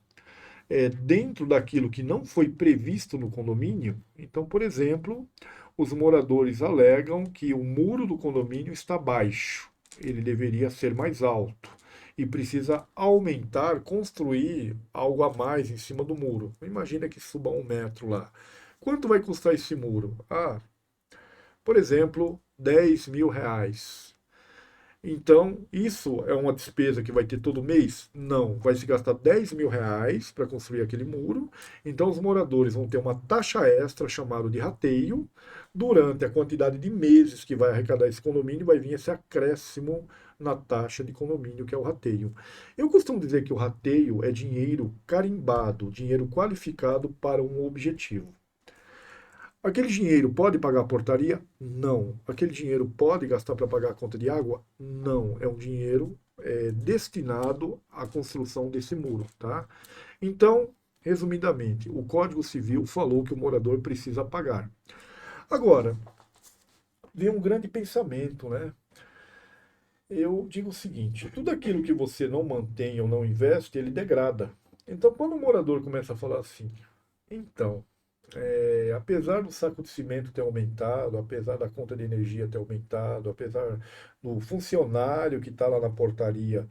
dentro daquilo que não foi previsto no condomínio, então, por exemplo, os moradores alegam que o muro do condomínio está baixo, ele deveria ser mais alto e precisa aumentar, construir algo a mais em cima do muro. Imagina que suba 1 metro lá. Quanto vai custar esse muro? Por exemplo, R$ 10.000. Então, isso é uma despesa que vai ter todo mês? Não. Vai se gastar R$ 10.000 para construir aquele muro. Então, os moradores vão ter uma taxa extra chamada de rateio. Durante a quantidade de meses que vai arrecadar esse condomínio, vai vir esse acréscimo na taxa de condomínio, que é o rateio. Eu costumo dizer que o rateio é dinheiro carimbado, dinheiro qualificado para um objetivo. Aquele dinheiro pode pagar a portaria? Não. Aquele dinheiro pode gastar para pagar a conta de água? Não. É um dinheiro destinado à construção desse muro, tá? Então, resumidamente, o Código Civil falou que o morador precisa pagar. Agora, vem um grande pensamento, né? Eu digo o seguinte: tudo aquilo que você não mantém ou não investe, ele degrada. Então, quando o morador começa a falar assim, então, apesar do saco de cimento ter aumentado, apesar da conta de energia ter aumentado, apesar do funcionário que está lá na portaria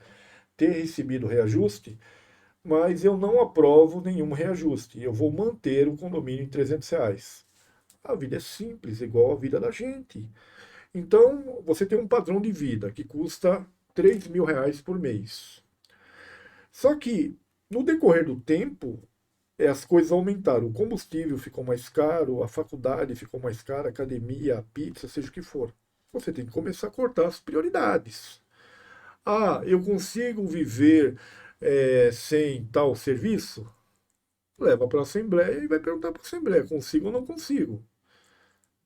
ter recebido reajuste, mas eu não aprovo nenhum reajuste. Eu vou manter o condomínio em R$ 300. A vida é simples, igual a vida da gente. Então, você tem um padrão de vida que custa R$ 3.000 por mês. Só que, no decorrer do tempo, as coisas aumentaram. O combustível ficou mais caro, a faculdade ficou mais cara, a academia, a pizza, seja o que for. Você tem que começar a cortar as prioridades. Ah, eu consigo viver sem tal serviço? Leva para a Assembleia e vai perguntar para a Assembleia, consigo ou não consigo?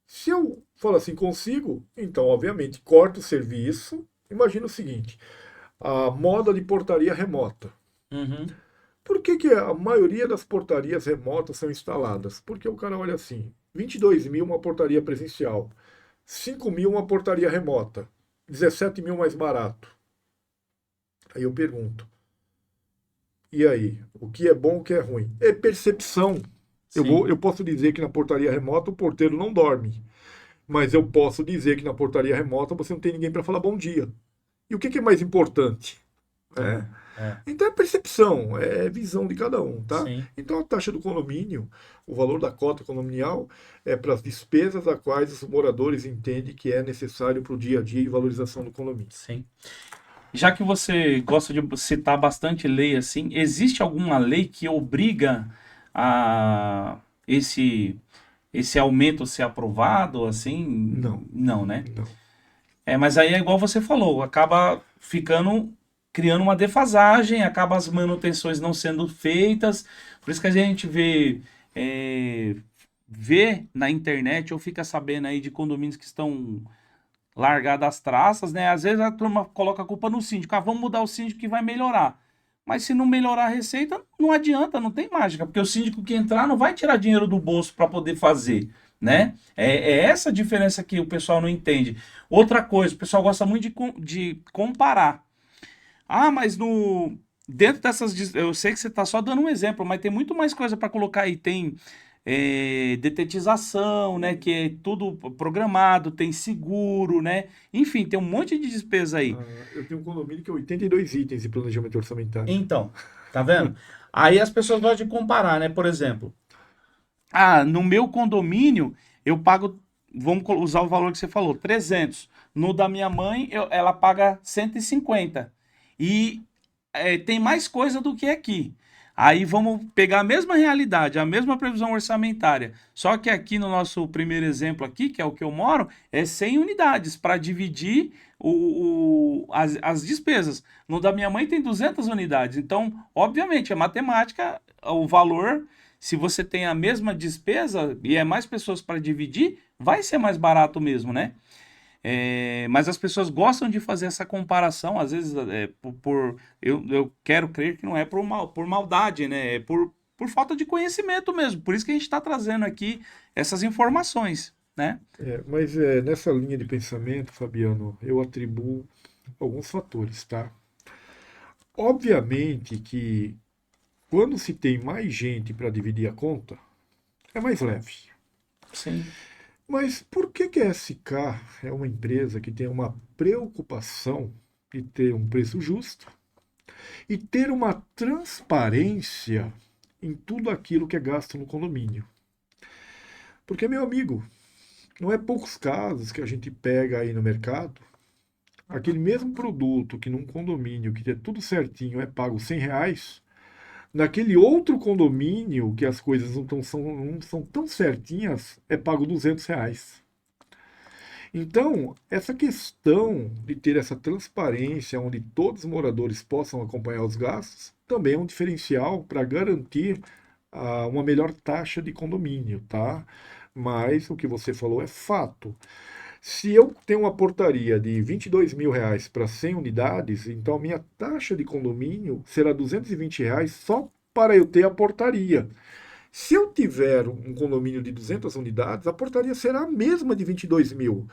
Se eu falar assim, consigo, então, obviamente, corto o serviço. Imagina o seguinte, a moda de portaria remota. Uhum. Por que que a maioria das portarias remotas são instaladas? Porque o cara olha assim, 22.000 uma portaria presencial, 5.000 uma portaria remota, 17.000 mais barato. Aí eu pergunto, e aí? O que é bom, o que é ruim? É percepção. Sim. Eu posso dizer que na portaria remota o porteiro não dorme, mas eu posso dizer que na portaria remota você não tem ninguém para falar bom dia. E o que que é mais importante? É. É. Então é percepção, é visão de cada um, tá? Sim. Então a taxa do condomínio, o valor da cota condominial, é para as despesas a quais os moradores entendem que é necessário para o dia a dia e valorização do condomínio. Sim. Já que você gosta de citar bastante lei assim, existe alguma lei que obriga a esse aumento a ser aprovado assim? Não, Não, né? não. É, mas aí é igual você falou, acaba ficando criando uma defasagem, acaba as manutenções não sendo feitas. Por isso que a gente é, vê na internet ou fica sabendo aí de condomínios que estão largadas as traças, né? Às vezes a turma coloca a culpa no síndico. Ah, vamos mudar o síndico que vai melhorar. Mas se não melhorar a receita, não adianta, não tem mágica, porque o síndico que entrar não vai tirar dinheiro do bolso para poder fazer, né? É essa a diferença que o pessoal não entende. Outra coisa, o pessoal gosta muito de comparar. Ah, mas no dentro dessas, eu sei que você está só dando um exemplo, mas tem muito mais coisa para colocar aí. Tem detetização, né? Que é tudo programado, tem seguro, né? Enfim, tem um monte de despesa aí. Eu tenho um condomínio que é 82 itens de planejamento orçamentário. Então, tá vendo? Aí as pessoas gostam de comparar, né? Por exemplo, ah, no meu condomínio eu pago, vamos usar o valor que você falou, 300. No da minha mãe, ela paga 150. E tem mais coisa do que aqui. Aí vamos pegar a mesma realidade, a mesma previsão orçamentária. Só que aqui no nosso primeiro exemplo aqui, que é o que eu moro, é 100 unidades para dividir as despesas. No da minha mãe tem 200 unidades. Então, obviamente, a matemática, o valor, se você tem a mesma despesa e é mais pessoas para dividir, vai ser mais barato mesmo, né? Mas as pessoas gostam de fazer essa comparação, às vezes eu quero crer que não é por maldade, né? É por falta de conhecimento mesmo. Por isso que a gente está trazendo aqui essas informações, né? Mas nessa linha de pensamento, Fabiano, eu atribuo alguns fatores, tá? Obviamente que quando se tem mais gente para dividir a conta, é mais leve. Sim. Mas por que que a SK é uma empresa que tem uma preocupação de ter um preço justo e ter uma transparência em tudo aquilo que é gasto no condomínio? Porque, meu amigo, não é poucos casos que a gente pega aí no mercado, aquele mesmo produto que num condomínio que é tudo certinho é pago R$ 100, naquele outro condomínio que as coisas não são tão certinhas é pago R$ 200. Então, essa questão de ter essa transparência, onde todos os moradores possam acompanhar os gastos, também é um diferencial para garantir uma melhor taxa de condomínio, tá? Mas o que você falou é fato. Se eu tenho uma portaria de R$ 22.000 para 100 unidades, então a minha taxa de condomínio será R$ 220 só para eu ter a portaria. Se eu tiver um condomínio de 200 unidades, a portaria será a mesma de 22.000.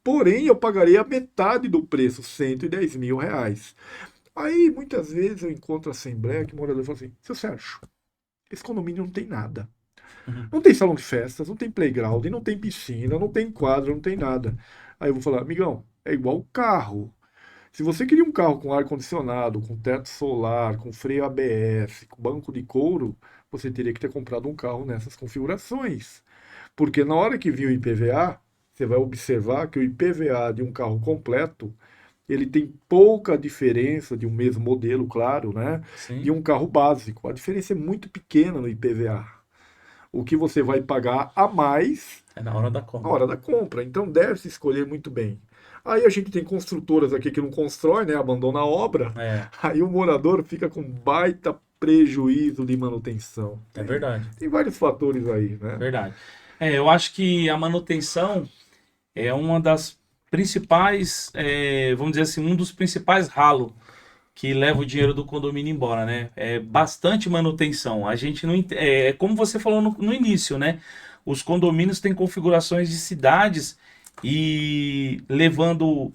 Porém, eu pagarei a metade do preço, R$ 110.000. Aí, muitas vezes, eu encontro a assembleia que o morador fala assim, seu Sérgio, esse condomínio não tem nada. Uhum. Não tem salão de festas, não tem playground, não tem piscina, não tem quadra, não tem nada. Aí eu vou falar, amigão, é igual carro. Se você queria um carro com ar-condicionado, com teto solar, com freio ABS, com banco de couro, você teria que ter comprado um carro nessas configurações. Porque na hora que vir o IPVA, você vai observar que o IPVA de um carro completo, ele tem pouca diferença de um mesmo modelo, claro, né? De Sim, um carro básico. A diferença é muito pequena no IPVA. O que você vai pagar a mais é na hora da na compra. hora da compra. Então deve-se escolher muito bem. Aí a gente tem construtoras aqui que não constrói, né? Abandona a obra. É, Aí o morador fica com baita prejuízo de manutenção. é Tem, verdade, tem vários fatores aí, né? verdade. Eu acho que a manutenção é uma das principais, vamos dizer assim, um dos principais ralos que leva o dinheiro do condomínio embora, né? É bastante manutenção. A gente não, como você falou no início, né? Os condomínios têm configurações de cidades e levando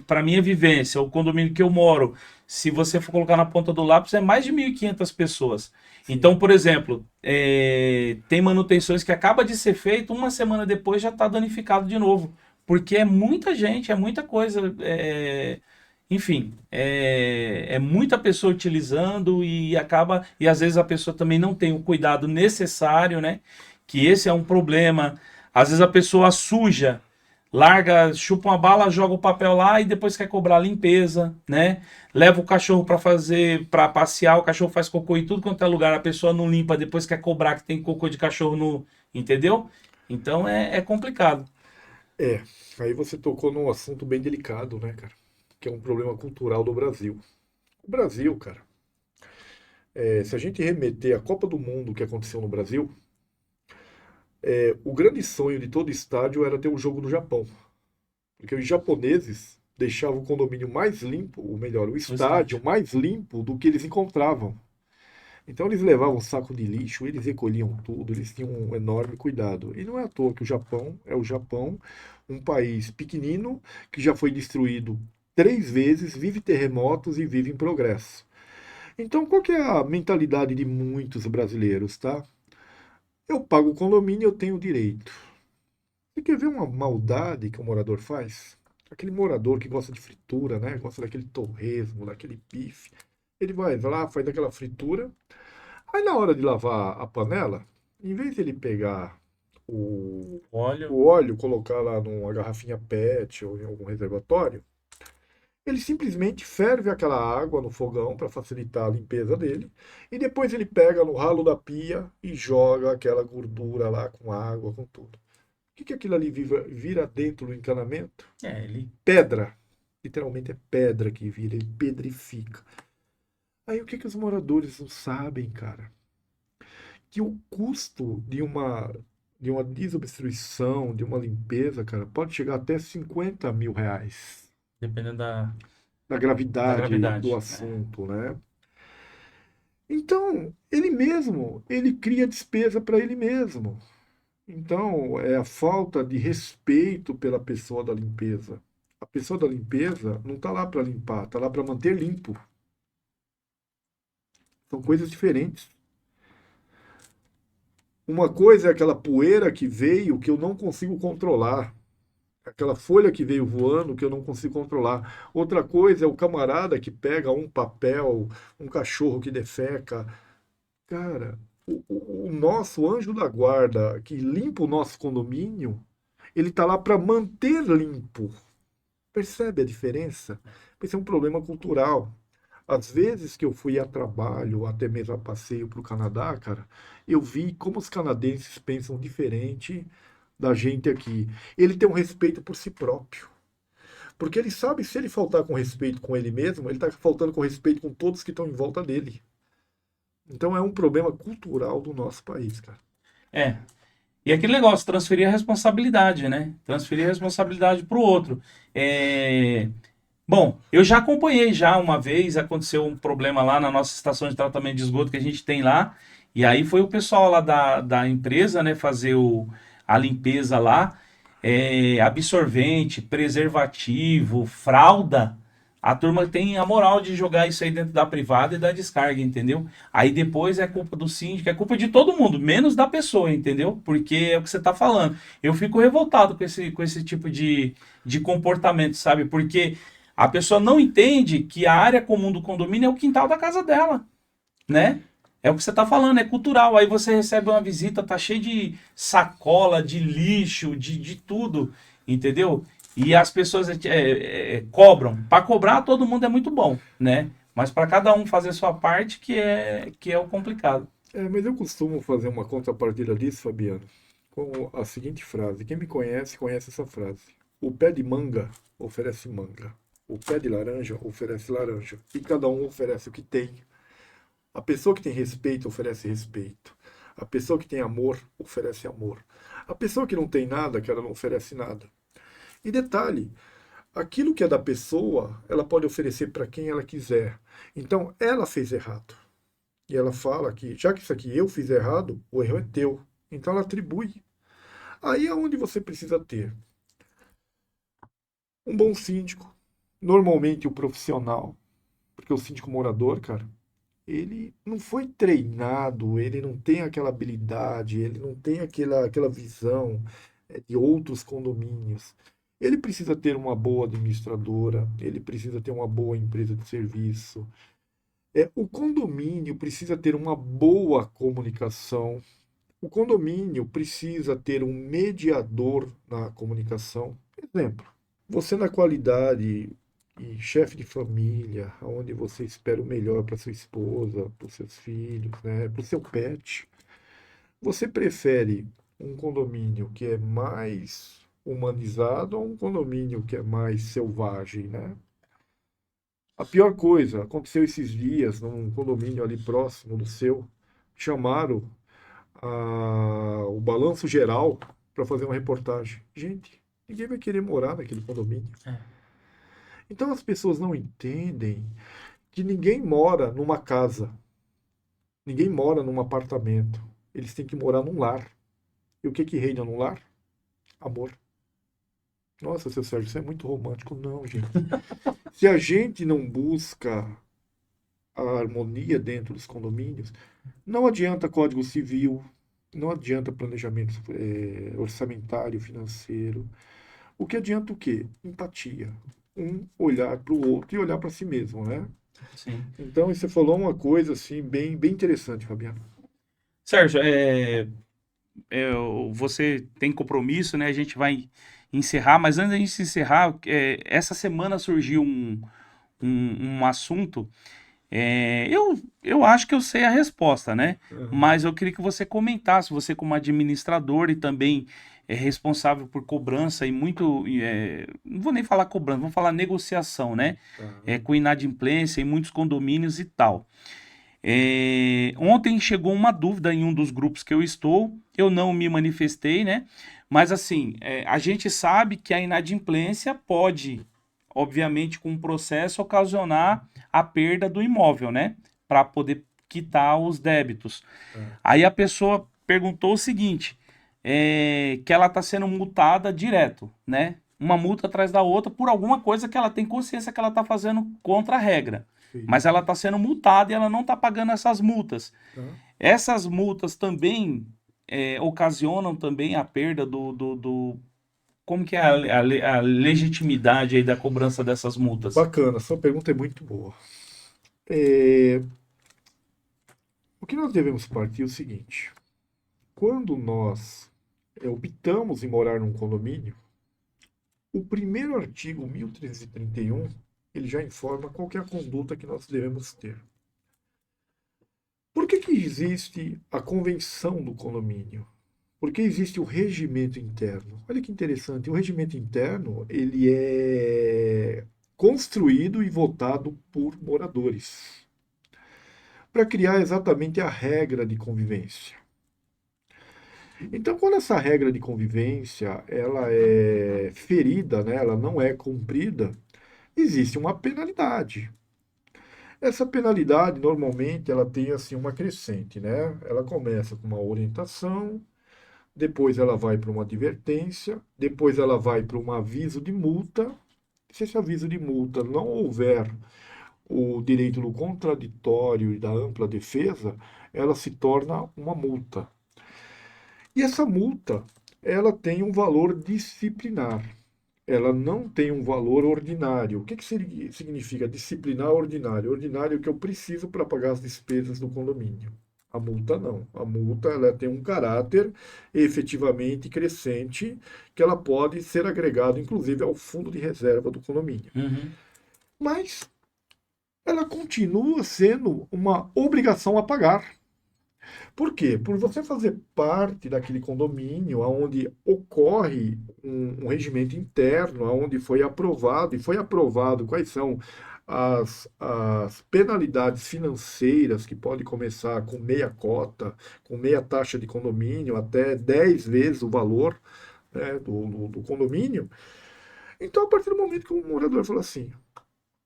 para minha vivência, o condomínio que eu moro, se você for colocar na ponta do lápis, é mais de 1.500 pessoas. Sim. Então, por exemplo, tem manutenções que acaba de ser feito, uma semana depois já está danificado de novo. Porque é muita gente, é muita coisa. Enfim, é muita pessoa utilizando e acaba. E às vezes a pessoa também não tem o cuidado necessário, né? Que esse é um problema. Às vezes a pessoa suja, larga, chupa uma bala, joga o papel lá e depois quer cobrar a limpeza, né? Leva o cachorro para fazer, para passear, o cachorro faz cocô em tudo quanto é lugar, a pessoa não limpa, depois quer cobrar que tem cocô de cachorro no. Entendeu? Então é complicado. É, aí você tocou num assunto bem delicado, né, cara? Que é um problema cultural do Brasil. O Brasil, cara, se a gente remeter à Copa do Mundo que aconteceu no Brasil, o grande sonho de todo estádio era ter um jogo no Japão. Porque os japoneses deixavam o condomínio mais limpo, ou melhor, o No estádio. estádio mais limpo do que eles encontravam. Então eles levavam um saco de lixo, eles recolhiam tudo, eles tinham um enorme cuidado. E não é à toa que o Japão é o Japão, um país pequenino que já foi destruído 3 vezes, vive terremotos e vive em progresso. Então qual que é a mentalidade de muitos brasileiros, tá? Eu pago o condomínio, eu tenho direito. Você quer ver uma maldade que o morador faz? Aquele morador que gosta de fritura, né? Gosta daquele torresmo, daquele bife. Ele vai lá, faz aquela fritura. Aí na hora de lavar a panela, em vez de ele pegar o, Óleo. o óleo, colocar lá numa garrafinha PET ou em algum reservatório, ele simplesmente ferve aquela água no fogão para facilitar a limpeza dele. E depois ele pega no ralo da pia e joga aquela gordura lá com água, com tudo. O que que aquilo ali vira dentro do encanamento? Ele. Pedra. Literalmente é pedra que vira, ele pedrifica. Aí o que que os moradores não sabem, cara? Que o custo de uma desobstrução, de uma limpeza, cara, pode chegar até R$ 50.000, Dependendo da, da da gravidade do gravidade. assunto, né? Então, ele mesmo, ele cria despesa para ele mesmo. Então, é a falta de respeito pela pessoa da limpeza. A pessoa da limpeza não está lá para limpar, está lá para manter limpo. São coisas diferentes. Uma coisa é aquela poeira que veio que eu não consigo controlar. Aquela folha que veio voando que eu não consigo controlar. Outra coisa é o camarada que pega um papel, um cachorro que defeca. Cara, o nosso anjo da guarda que limpa o nosso condomínio, ele tá lá para manter limpo. Percebe a diferença? Esse é um problema cultural. Às vezes que eu fui a trabalho, até mesmo a passeio para o Canadá, cara, eu vi como os canadenses pensam diferente da gente aqui. Ele tem um respeito por si próprio. Porque ele sabe se ele faltar com respeito com ele mesmo, ele está faltando com respeito com todos que estão em volta dele. Então é um problema cultural do nosso país, cara. É. E aquele negócio, transferir a responsabilidade, né? Transferir a responsabilidade para o outro. Bom, eu já acompanhei já uma vez, aconteceu um problema lá na nossa estação de tratamento de esgoto que a gente tem lá, e aí foi o pessoal lá da empresa, né, fazer a limpeza lá, absorvente, preservativo, fralda, a turma tem a moral de jogar isso aí dentro da privada e da descarga, entendeu? Aí depois é culpa do síndico, é culpa de todo mundo, menos da pessoa, entendeu? Porque é o que você está falando. Eu fico revoltado com esse tipo de comportamento, sabe? Porque a pessoa não entende que a área comum do condomínio é o quintal da casa dela, né? É o que você tá falando, é cultural. Aí você recebe uma visita, tá cheio de sacola, de lixo, de tudo, entendeu? E as pessoas cobram. Para cobrar, todo mundo é muito bom, né? Mas para cada um fazer sua parte que é o complicado. Mas eu costumo fazer uma contrapartida disso, Fabiano, com a seguinte frase. Quem me conhece, conhece essa frase. O pé de manga oferece manga. O pé de laranja oferece laranja. E cada um oferece o que tem. A pessoa que tem respeito oferece respeito. A pessoa que tem amor oferece amor. A pessoa que não tem nada, que ela não oferece nada. E detalhe, aquilo que é da pessoa, ela pode oferecer para quem ela quiser. Então, ela fez errado. E ela fala que, já que isso aqui eu fiz errado, o erro é teu. Então ela atribui. Aí é onde você precisa ter um bom síndico, normalmente o profissional, porque o síndico morador, cara, ele não foi treinado, ele não tem aquela habilidade, ele não tem aquela visão de outros condomínios. Ele precisa ter uma boa administradora, ele precisa ter uma boa empresa de serviço. O condomínio precisa ter uma boa comunicação. O condomínio precisa ter um mediador na comunicação. Exemplo, você na qualidade e chefe de família, onde você espera o melhor para sua esposa, para os seus filhos, né, para o seu pet, você prefere um condomínio que é mais humanizado ou um condomínio que é mais selvagem, né? A pior coisa aconteceu esses dias num condomínio ali próximo do seu. Chamaram o balanço geral para fazer uma reportagem. Gente, ninguém vai querer morar naquele condomínio. Então as pessoas não entendem que ninguém mora numa casa, ninguém mora num apartamento. Eles têm que morar num lar. E o que que reina num lar? Amor. Nossa, seu Sérgio, isso é muito romântico. Não, gente. Se a gente não busca a harmonia dentro dos condomínios, não adianta código civil, não adianta planejamento orçamentário, financeiro. O que adianta o quê? Empatia. Um olhar para o outro e olhar para si mesmo, né? Sim. Então, você falou uma coisa assim bem, bem interessante, Fabiano. Sérgio, você tem compromisso, né? A gente vai encerrar, mas antes da gente se encerrar, essa semana surgiu um assunto. Eu acho que eu sei a resposta, né? Uhum. Mas eu queria que você comentasse, você como administrador e também é responsável por cobrança e muito, não vou nem falar cobrança, vamos falar negociação, né? Tá. Com inadimplência em muitos condomínios e tal. Ontem chegou uma dúvida em um dos grupos que eu estou, eu não me manifestei, né? Mas assim, a gente sabe que a inadimplência pode, obviamente, com o processo, ocasionar a perda do imóvel, né? Para poder quitar os débitos. É. Aí a pessoa perguntou o seguinte: que ela está sendo multada direto, né? Uma multa atrás da outra por alguma coisa que ela tem consciência que ela está fazendo contra a regra. Mas Perfeito. ela está sendo multada e ela não está pagando essas multas. Tá? Essas multas também ocasionam também a perda como que é a legitimidade aí da cobrança dessas multas? Bacana, sua pergunta é muito boa. É, o que nós devemos partir é o seguinte: quando nós optamos em morar num condomínio, o primeiro artigo 1331 ele já informa qual que é a conduta que nós devemos ter. Por que que existe a convenção do condomínio? Porque existe o regimento interno. Olha que interessante, o regimento interno, ele é construído e votado por moradores para criar exatamente a regra de convivência. Então, quando essa regra de convivência ela é ferida, né, ela não é cumprida, existe uma penalidade. Essa penalidade normalmente ela tem assim uma crescente, né? Ela começa com uma orientação, depois ela vai para uma advertência, depois ela vai para um aviso de multa. Se esse aviso de multa não houver o direito do contraditório e da ampla defesa, ela se torna uma multa. E essa multa, ela tem um valor disciplinar. Ela não tem um valor ordinário. O que que significa disciplinar ordinário? Ordinário é o que eu preciso para pagar as despesas do condomínio. A multa não. A multa ela tem um caráter efetivamente crescente, que ela pode ser agregada, inclusive, ao fundo de reserva do condomínio. Uhum. Mas ela continua sendo uma obrigação a pagar. Por quê? Por você fazer parte daquele condomínio onde ocorre um regimento interno, onde foi aprovado, e foi aprovado quais são as penalidades financeiras que pode começar com meia cota, com meia taxa de condomínio, até 10 vezes o valor, né, do condomínio. Então, a partir do momento que o morador falou assim,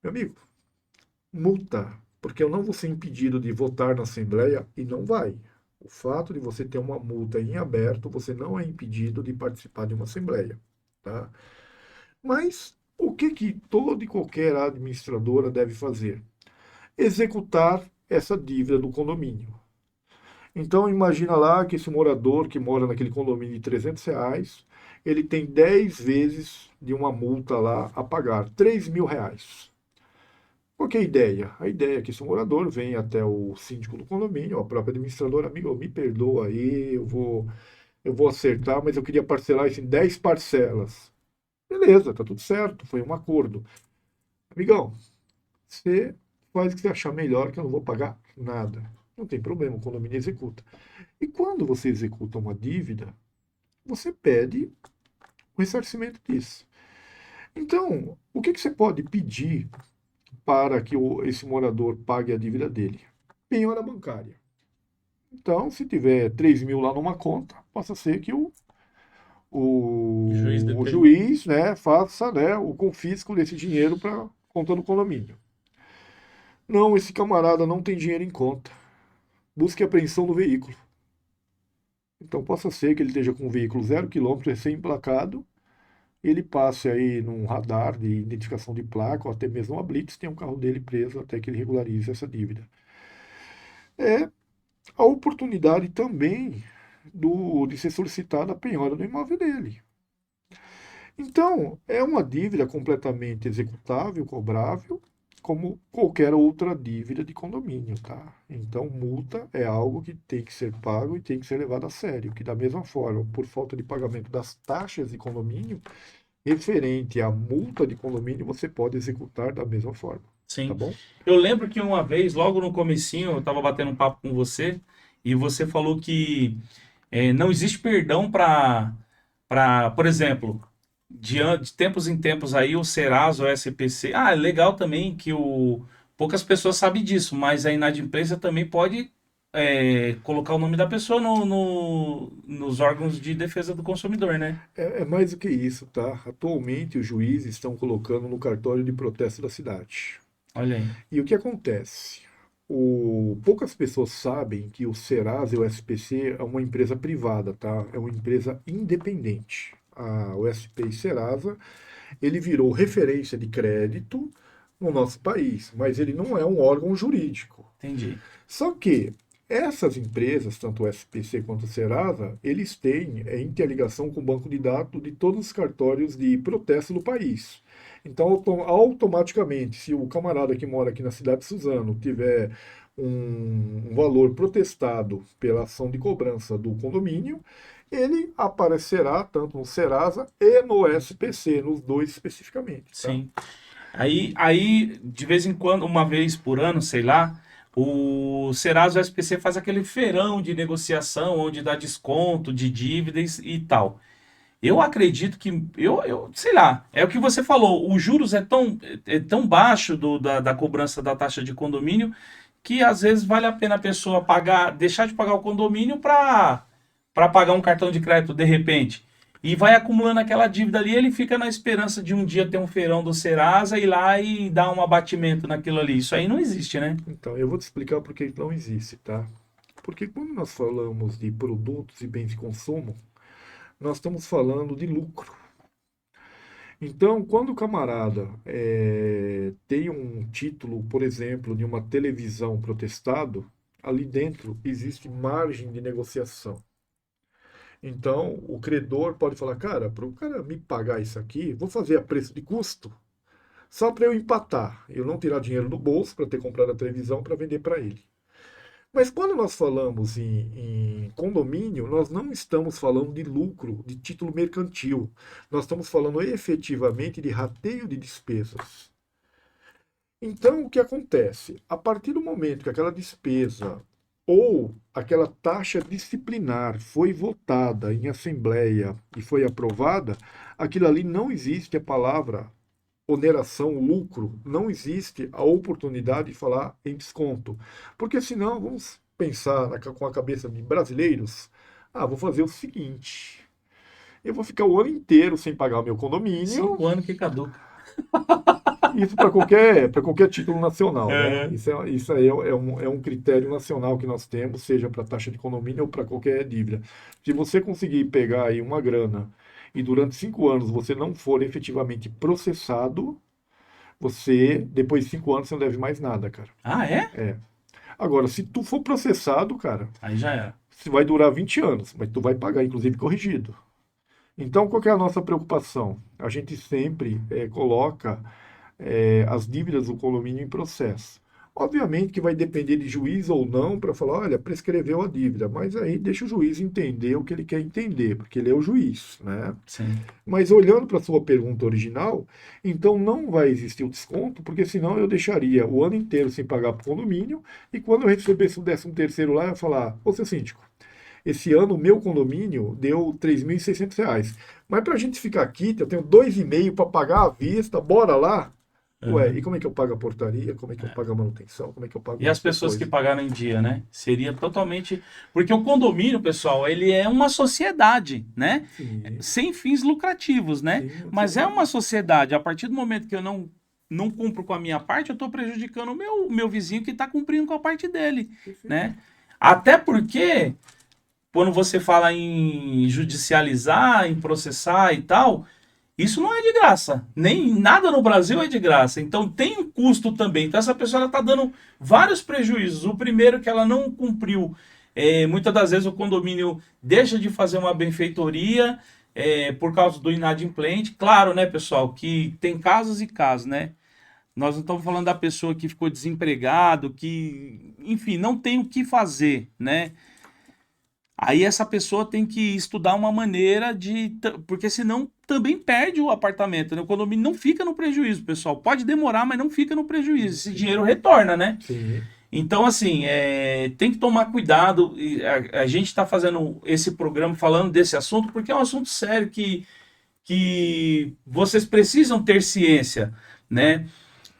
meu amigo, multa, porque eu não vou ser impedido de votar na Assembleia, e não vai. O fato de você ter uma multa em aberto, você não é impedido de participar de uma Assembleia, tá? Mas o que que toda e qualquer administradora deve fazer? Executar essa dívida do condomínio. Então imagina lá que esse morador que mora naquele condomínio de R$ 300, ele tem 10 vezes de uma multa lá a pagar, R$ 3.000. Qual que é a ideia? A ideia é que esse morador vem até o síndico do condomínio, a própria administradora, amigo, me perdoa aí, eu vou acertar, mas eu queria parcelar isso em 10 parcelas. Beleza, tá tudo certo, foi um acordo. Amigão, você faz o que você achar melhor, que eu não vou pagar nada. Não tem problema, o condomínio executa. E quando você executa uma dívida, você pede o ressarcimento disso. Então, o que que você pode pedir para que esse morador pague a dívida dele? Penhora bancária. Então, se tiver 3.000 lá numa conta, possa ser que o, O juiz o determina. juiz, né, faça, né, o confisco desse dinheiro para conta do condomínio. Não, esse camarada não tem dinheiro em conta. Busque a apreensão do veículo. Então, possa ser que ele esteja com um veículo 0 km, recém-emplacado, ele passe aí num radar de identificação de placa, ou até mesmo uma blitz, tem um carro dele preso até que ele regularize essa dívida. É a oportunidade também de ser solicitada a penhora do imóvel dele. Então, é uma dívida completamente executável, cobrável, como qualquer outra dívida de condomínio, tá? Então, multa é algo que tem que ser pago e tem que ser levado a sério, que da mesma forma, por falta de pagamento das taxas de condomínio, referente à multa de condomínio, você pode executar da mesma forma, tá Sim. bom? Eu lembro que uma vez, logo no comecinho, eu estava batendo um papo com você e você falou que não existe perdão para, por exemplo, de tempos em tempos aí o Serasa, o SPC. Ah, é legal também que poucas pessoas sabem disso, mas a inadimplência também pode colocar o nome da pessoa nos órgãos de defesa do consumidor, né? É mais do que isso, tá? Atualmente, os juízes estão colocando no cartório de protesto da cidade. Olha aí. E o que acontece? Poucas pessoas sabem que o Serasa e o SPC é uma empresa privada, tá? É uma empresa independente. O SP e Serasa, ele virou referência de crédito no nosso país, mas ele não é um órgão jurídico. Entendi. Só que essas empresas, tanto o SPC quanto o Serasa, eles têm interligação com o banco de dados de todos os cartórios de protesto do país. Então, automaticamente, se o camarada que mora aqui na cidade de Suzano tiver um valor protestado pela ação de cobrança do condomínio, ele aparecerá tanto no Serasa e no SPC, nos dois especificamente, tá? Sim. Aí, de vez em quando, uma vez por ano, sei lá, o Serasa e o SPC faz aquele feirão de negociação, onde dá desconto de dívidas e tal. Eu acredito que, sei lá, é o que você falou, os juros é tão baixo da cobrança da taxa de condomínio que às vezes vale a pena a pessoa pagar, deixar de pagar o condomínio para pagar um cartão de crédito de repente. E vai acumulando aquela dívida ali, ele fica na esperança de um dia ter um feirão do Serasa, ir lá e dar um abatimento naquilo ali. Isso aí não existe, né? Então, eu vou te explicar por que não existe, tá? Porque quando nós falamos de produtos e bens de consumo, nós estamos falando de lucro. Então, quando o camarada tem um título, por exemplo, de uma televisão protestado, ali dentro existe margem de negociação. Então, o credor pode falar, cara, para o cara me pagar isso aqui, vou fazer a preço de custo, só para eu empatar, eu não tirar dinheiro do bolso para ter comprado a televisão para vender para ele. Mas quando nós falamos em condomínio, nós não estamos falando de lucro, de título mercantil. Nós estamos falando efetivamente de rateio de despesas. Então, o que acontece? A partir do momento que aquela despesa ou aquela taxa disciplinar foi votada em assembleia e foi aprovada, aquilo ali não existe a palavra oneração, lucro, não existe a oportunidade de falar em desconto. Porque senão, vamos pensar com a cabeça de brasileiros, vou fazer o seguinte, eu vou ficar o ano inteiro sem pagar o meu condomínio. 5 anos que caduca. Isso para qualquer título nacional, né? Aham. Isso aí é um critério nacional que nós temos, seja para taxa de condomínio ou para qualquer dívida. Se você conseguir pegar aí uma grana e durante 5 anos você não for efetivamente processado, depois de 5 anos, você não deve mais nada, cara. Ah, é? É. Agora, se tu for processado, cara, Aí já era. você vai durar 20 anos, mas tu vai pagar, inclusive, corrigido. Então, qual que é a nossa preocupação? A gente sempre coloca as dívidas do condomínio em processo. Obviamente que vai depender de juiz ou não para falar, olha, prescreveu a dívida, mas aí deixa o juiz entender o que ele quer entender, porque ele é o juiz, né? Sim. Mas olhando para a sua pergunta original, então não vai existir o desconto, porque senão eu deixaria o ano inteiro sem pagar para o condomínio, e quando eu recebesse o 13º lá, eu ia falar, ô seu síndico, esse ano o meu condomínio deu R$ 3.600. Mas para a gente ficar aqui, eu tenho 2,5 para pagar à vista, bora lá? Ué, e Aham. como é que eu pago a portaria? Como é que eu pago a manutenção? Como é que eu pago E um as monte de pessoas que coisa? pagaram em dia, né? Seria totalmente. Porque o condomínio, pessoal, ele é uma sociedade, né? Sim, Sem fins lucrativos, né? sim, Mas é absolutamente. uma sociedade. A partir do momento que eu não cumpro com a minha parte, eu estou prejudicando o meu vizinho que está cumprindo com a parte dele, Perfeito. né? Até porque, quando você fala em judicializar, em processar e tal, isso não é de graça. Nem nada no Brasil é de graça. Então tem um custo também. Então essa pessoa está dando vários prejuízos. O primeiro que ela não cumpriu. Muitas das vezes o condomínio deixa de fazer uma benfeitoria por causa do inadimplente. Claro, né, pessoal, que tem casos e casos, né? Nós não estamos falando da pessoa que ficou desempregado, que, enfim, não tem o que fazer, né? Aí essa pessoa tem que estudar uma maneira de. Porque senão também perde o apartamento, né? O condomínio não fica no prejuízo, pessoal. Pode demorar, mas não fica no prejuízo. Esse Sim, dinheiro retorna, né? sim. Então, assim, tem que tomar cuidado. E a gente está fazendo esse programa falando desse assunto porque é um assunto sério que vocês precisam ter ciência, né?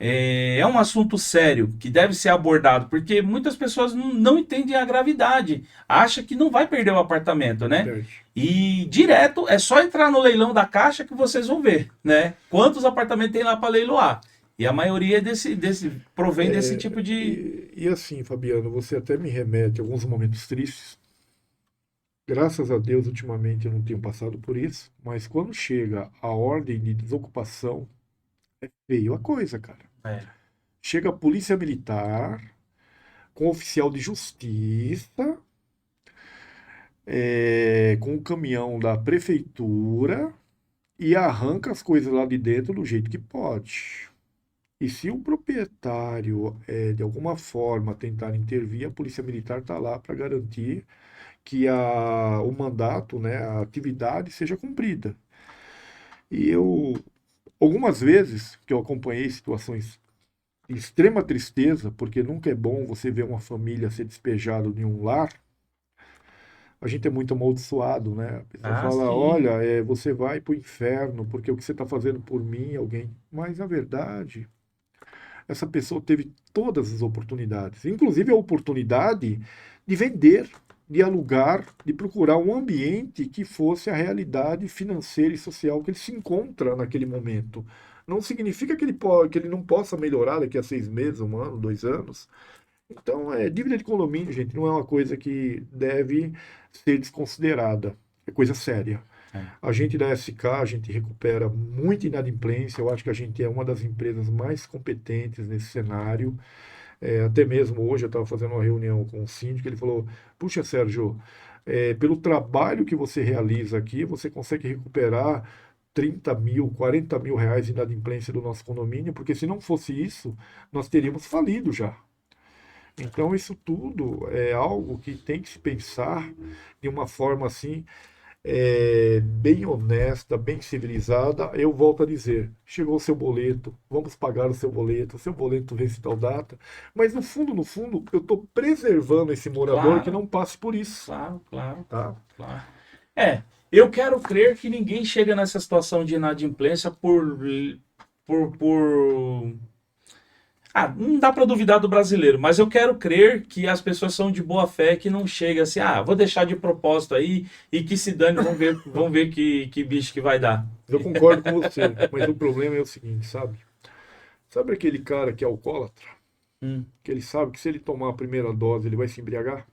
É um assunto sério que deve ser abordado, porque muitas pessoas não entendem a gravidade, acha que não vai perder o apartamento, né? Perde. E direto é só entrar no leilão da Caixa que vocês vão ver, né? Quantos apartamentos tem lá para leiloar. E a maioria provém desse tipo de. E assim, Fabiano, você até me remete a alguns momentos tristes. Graças a Deus, ultimamente eu não tenho passado por isso, mas quando chega a ordem de desocupação, veio a coisa, cara. É. Chega a polícia militar, com oficial de justiça, com o caminhão da prefeitura e arranca as coisas lá de dentro do jeito que pode. E se o proprietário, de alguma forma, tentar intervir, a polícia militar está lá para garantir que o mandato, né, a atividade seja cumprida. E algumas vezes que eu acompanhei situações de extrema tristeza, porque nunca é bom você ver uma família ser despejada de um lar, a gente é muito amaldiçoado, né? A pessoa Ah, fala, sim. olha, você vai para o inferno porque o que você está fazendo por mim, alguém. Mas, na verdade, essa pessoa teve todas as oportunidades, inclusive a oportunidade de vender, de alugar, de procurar um ambiente que fosse a realidade financeira e social que ele se encontra naquele momento. Não significa que ele não possa melhorar daqui a 6 meses, um ano, 2 anos. Então, dívida de condomínio, gente, não é uma coisa que deve ser desconsiderada. É coisa séria. É. A gente da SK, a gente recupera muita inadimplência. Eu acho que a gente é uma das empresas mais competentes nesse cenário. Até mesmo hoje eu estava fazendo uma reunião com o síndico, ele falou: Puxa, Sérgio, pelo trabalho que você realiza aqui, você consegue recuperar 30 mil, 40 mil reais de inadimplência do nosso condomínio, porque se não fosse isso, nós teríamos falido já. Então, isso tudo é algo que tem que se pensar de uma forma assim, bem honesta, bem civilizada. Eu volto a dizer: chegou o seu boleto, vamos pagar o seu boleto vence tal data. Mas no fundo, eu estou preservando esse morador que Claro, não passe por isso, claro, claro, tá? claro. É, eu quero crer que ninguém chega nessa situação de inadimplência por... Ah, não dá para duvidar do brasileiro, mas eu quero crer que as pessoas são de boa fé, que não chega assim, ah, vou deixar de propósito aí e que se dane, vamos ver que bicho que vai dar. Eu concordo com você, mas o problema é o seguinte, sabe? Sabe aquele cara que é alcoólatra, Hum, que ele sabe que se ele tomar a primeira dose ele vai se embriagar?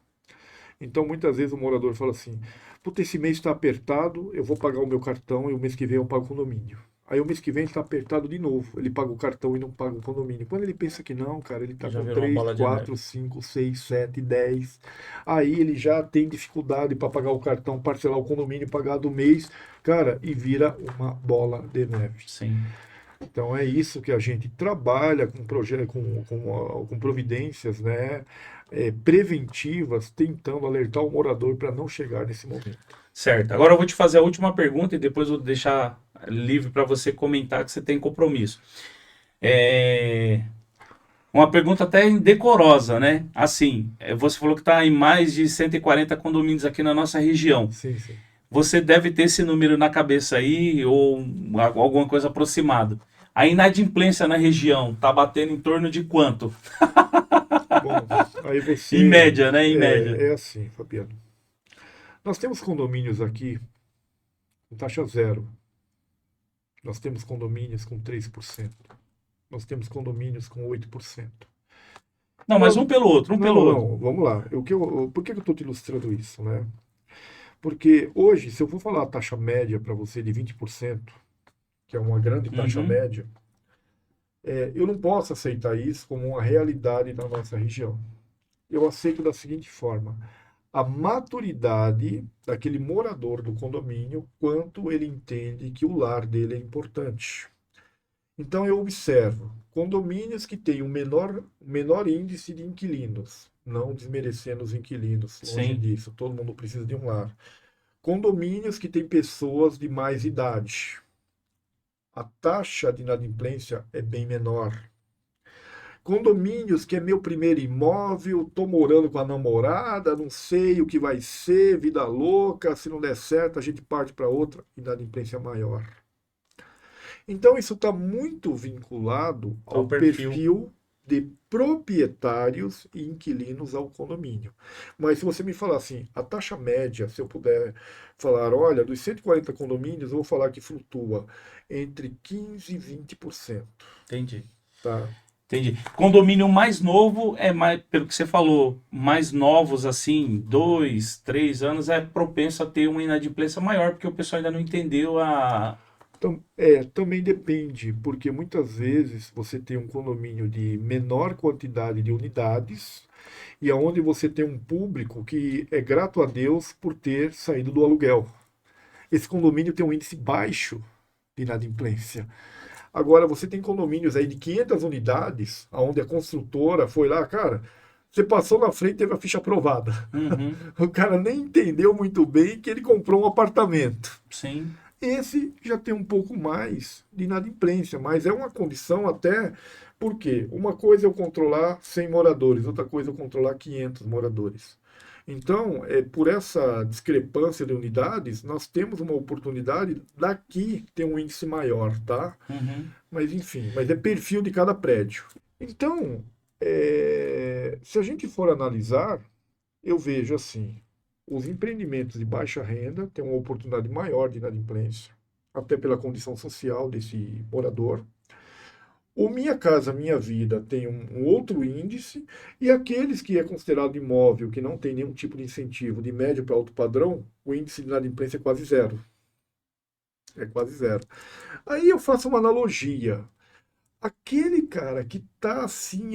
Então, muitas vezes o morador fala assim: puta, esse mês está apertado, eu vou pagar o meu cartão e o mês que vem eu pago o condomínio. Aí o mês que vem está apertado de novo, ele paga o cartão e não paga o condomínio. Quando ele pensa que não, cara, ele está já com virou uma 3, bola de neve. 4, 5, 6, 7, 10. Aí ele já tem dificuldade para pagar o cartão, parcelar o condomínio, pagar do mês, cara, e vira uma bola de neve. Sim. Então é isso que a gente trabalha com, com providências, né, preventivas, tentando alertar o morador para não chegar nesse momento. Certo. Agora eu vou te fazer a última pergunta e depois eu vou deixar livre para você comentar que você tem compromisso. É uma pergunta até indecorosa, né? Assim, você falou que está em mais de 140 condomínios aqui na nossa região. Sim, sim. Você deve ter esse número na cabeça aí ou alguma coisa aproximada. A inadimplência na região está batendo em torno de quanto? Bom, aí Em você média, né? Em média. é assim, Fabiano. Nós temos condomínios aqui com taxa zero. Nós temos condomínios com 3%. Nós temos condomínios com 8%. Não, mas um pelo outro, um pelo Não, outro. não, vamos lá. Por que eu estou te ilustrando isso, né? Porque hoje, se eu for falar a taxa média para você de 20%, que é uma grande taxa Uhum. média, eu não posso aceitar isso como uma realidade na nossa região. Eu aceito da seguinte forma: a maturidade daquele morador do condomínio, quanto ele entende que o lar dele é importante. Então eu observo condomínios que têm um menor índice de inquilinos, não desmerecendo os inquilinos, longe Sim, disso, todo mundo precisa de um lar. Condomínios que têm pessoas de mais idade, a taxa de inadimplência é bem menor. Condomínios que é meu primeiro imóvel, tô morando com a namorada, não sei o que vai ser, vida louca, se não der certo a gente parte para outra, inadimplência maior. Então isso está muito vinculado ao ao perfil. perfil de proprietários e inquilinos ao condomínio. Mas se você me falar assim, a taxa média, se eu puder falar, olha, dos 140 condomínios, eu vou falar que flutua entre 15% e 20%, Entendi. tá? Entendi. Condomínio mais novo é mais, pelo que você falou, mais novos assim, 2, 3 anos, é propenso a ter uma inadimplência maior, porque o pessoal ainda não entendeu a. Então, também depende, porque muitas vezes você tem um condomínio de menor quantidade de unidades e aonde você tem um público que é grato a Deus por ter saído do aluguel. Esse condomínio tem um índice baixo de inadimplência. Agora, você tem condomínios aí de 500 unidades, onde a construtora foi lá, cara, você passou na frente e teve a ficha aprovada. Uhum, O cara nem entendeu muito bem que ele comprou um apartamento. sim, Esse já tem um pouco mais de inadimplência, mas é uma condição até porque uma coisa é eu controlar 100 moradores, outra coisa é eu controlar 500 moradores. Então, por essa discrepância de unidades, nós temos uma oportunidade daqui ter um índice maior, tá? uhum, Mas enfim, mas é perfil de cada prédio. Então, se a gente for analisar, eu vejo assim, os empreendimentos de baixa renda têm uma oportunidade maior de inadimplência, até pela condição social desse morador. O Minha Casa Minha Vida tem um outro índice, e aqueles que é considerado imóvel, que não tem nenhum tipo de incentivo de médio para alto padrão, o índice de inadimplência é quase zero. É quase zero. Aí eu faço uma analogia. Aquele cara que está assim,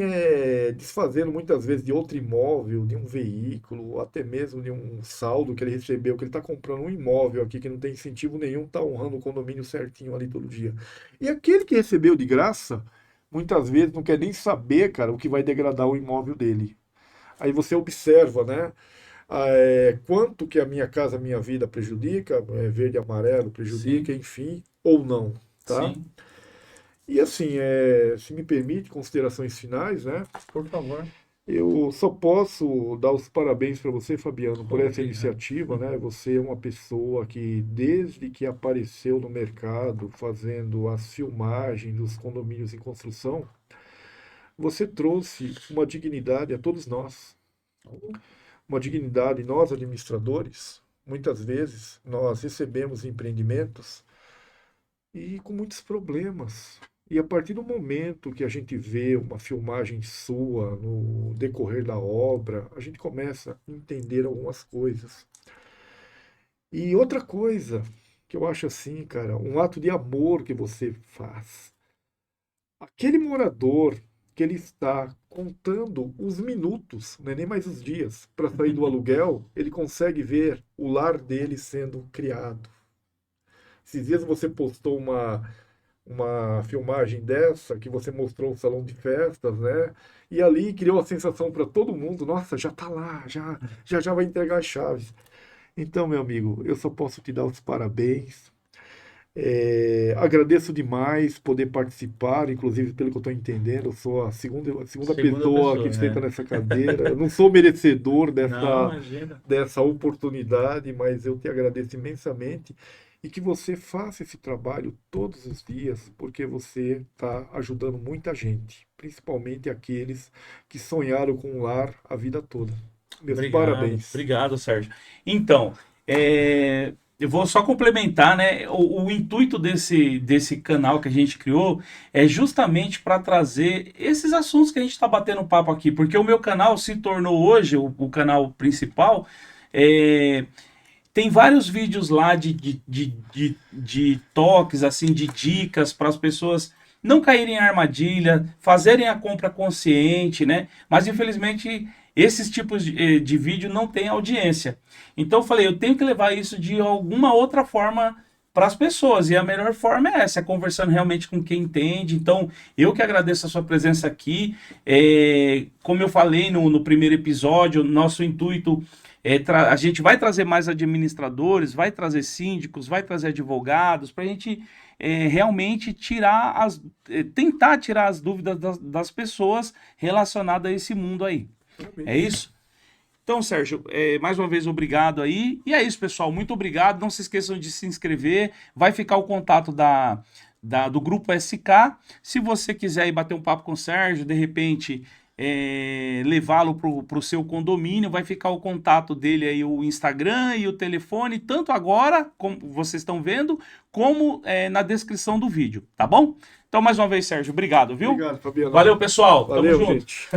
desfazendo muitas vezes de outro imóvel, de um veículo, ou até mesmo de um saldo que ele recebeu, que ele está comprando um imóvel aqui que não tem incentivo nenhum, está honrando o condomínio certinho ali todo dia. E aquele que recebeu de graça, muitas vezes não quer nem saber, cara, o que vai degradar o imóvel dele. Aí você observa, né? Quanto que a Minha Casa Minha Vida prejudica, verde e amarelo prejudica, Sim, enfim, ou não, tá? sim, E assim, se me permite, considerações finais, né? por favor. Eu só posso dar os parabéns para você, Fabiano, por essa Obrigado. iniciativa, né? Você é uma pessoa que, desde que apareceu no mercado, fazendo as filmagens dos condomínios em construção, você trouxe uma dignidade a todos nós. Uma dignidade, nós administradores, muitas vezes nós recebemos empreendimentos e com muitos problemas. E a partir do momento que a gente vê uma filmagem sua no decorrer da obra, a gente começa a entender algumas coisas. E outra coisa que eu acho assim, cara, um ato de amor que você faz. Aquele morador que ele está contando os minutos, não é nem mais os dias, para sair do aluguel, ele consegue ver o lar dele sendo criado. Esses dias você postou uma filmagem dessa, que você mostrou o salão de festas, né? E ali criou a sensação para todo mundo, nossa, já está lá, já vai entregar as chaves. Então, meu amigo, eu só posso te dar os parabéns. Agradeço demais poder participar, inclusive pelo que eu estou entendendo, eu sou a segunda Segunda pessoa que pessoa, senta né? nessa cadeira. Eu não sou merecedor Não, dessa, imagina. dessa oportunidade, mas eu te agradeço imensamente e que você faça esse trabalho todos os dias, porque você está ajudando muita gente, principalmente aqueles que sonharam com um lar a vida toda. Meus Obrigado, parabéns. obrigado, Sérgio. Então, eu vou só complementar, né? O intuito desse canal que a gente criou é justamente para trazer esses assuntos que a gente está batendo papo aqui, porque o meu canal se tornou hoje o canal principal. é, Tem vários vídeos lá de toques, assim, de dicas para as pessoas não caírem em armadilha, fazerem a compra consciente, né? Mas infelizmente esses tipos de vídeo não têm audiência. Então eu falei, eu tenho que levar isso de alguma outra forma para as pessoas. E a melhor forma é essa, é conversando realmente com quem entende. Então, eu que agradeço a sua presença aqui. Como eu falei no primeiro episódio, nosso intuito a gente vai trazer mais administradores, vai trazer síndicos, vai trazer advogados, para a gente realmente tentar tirar as dúvidas das pessoas relacionadas a esse mundo aí. É Parabéns. isso? Então, Sérgio, mais uma vez obrigado aí. E é isso, pessoal. Muito obrigado. Não se esqueçam de se inscrever. Vai ficar o contato do Grupo SK. Se você quiser ir bater um papo com o Sérgio, de repente levá-lo para o seu condomínio, vai ficar o contato dele aí, o Instagram e o telefone, tanto agora, como vocês estão vendo, como na descrição do vídeo, tá bom? Então, mais uma vez, Sérgio, obrigado, viu? Obrigado, Fabiano. Valeu, pessoal. Tamo Valeu, junto. gente.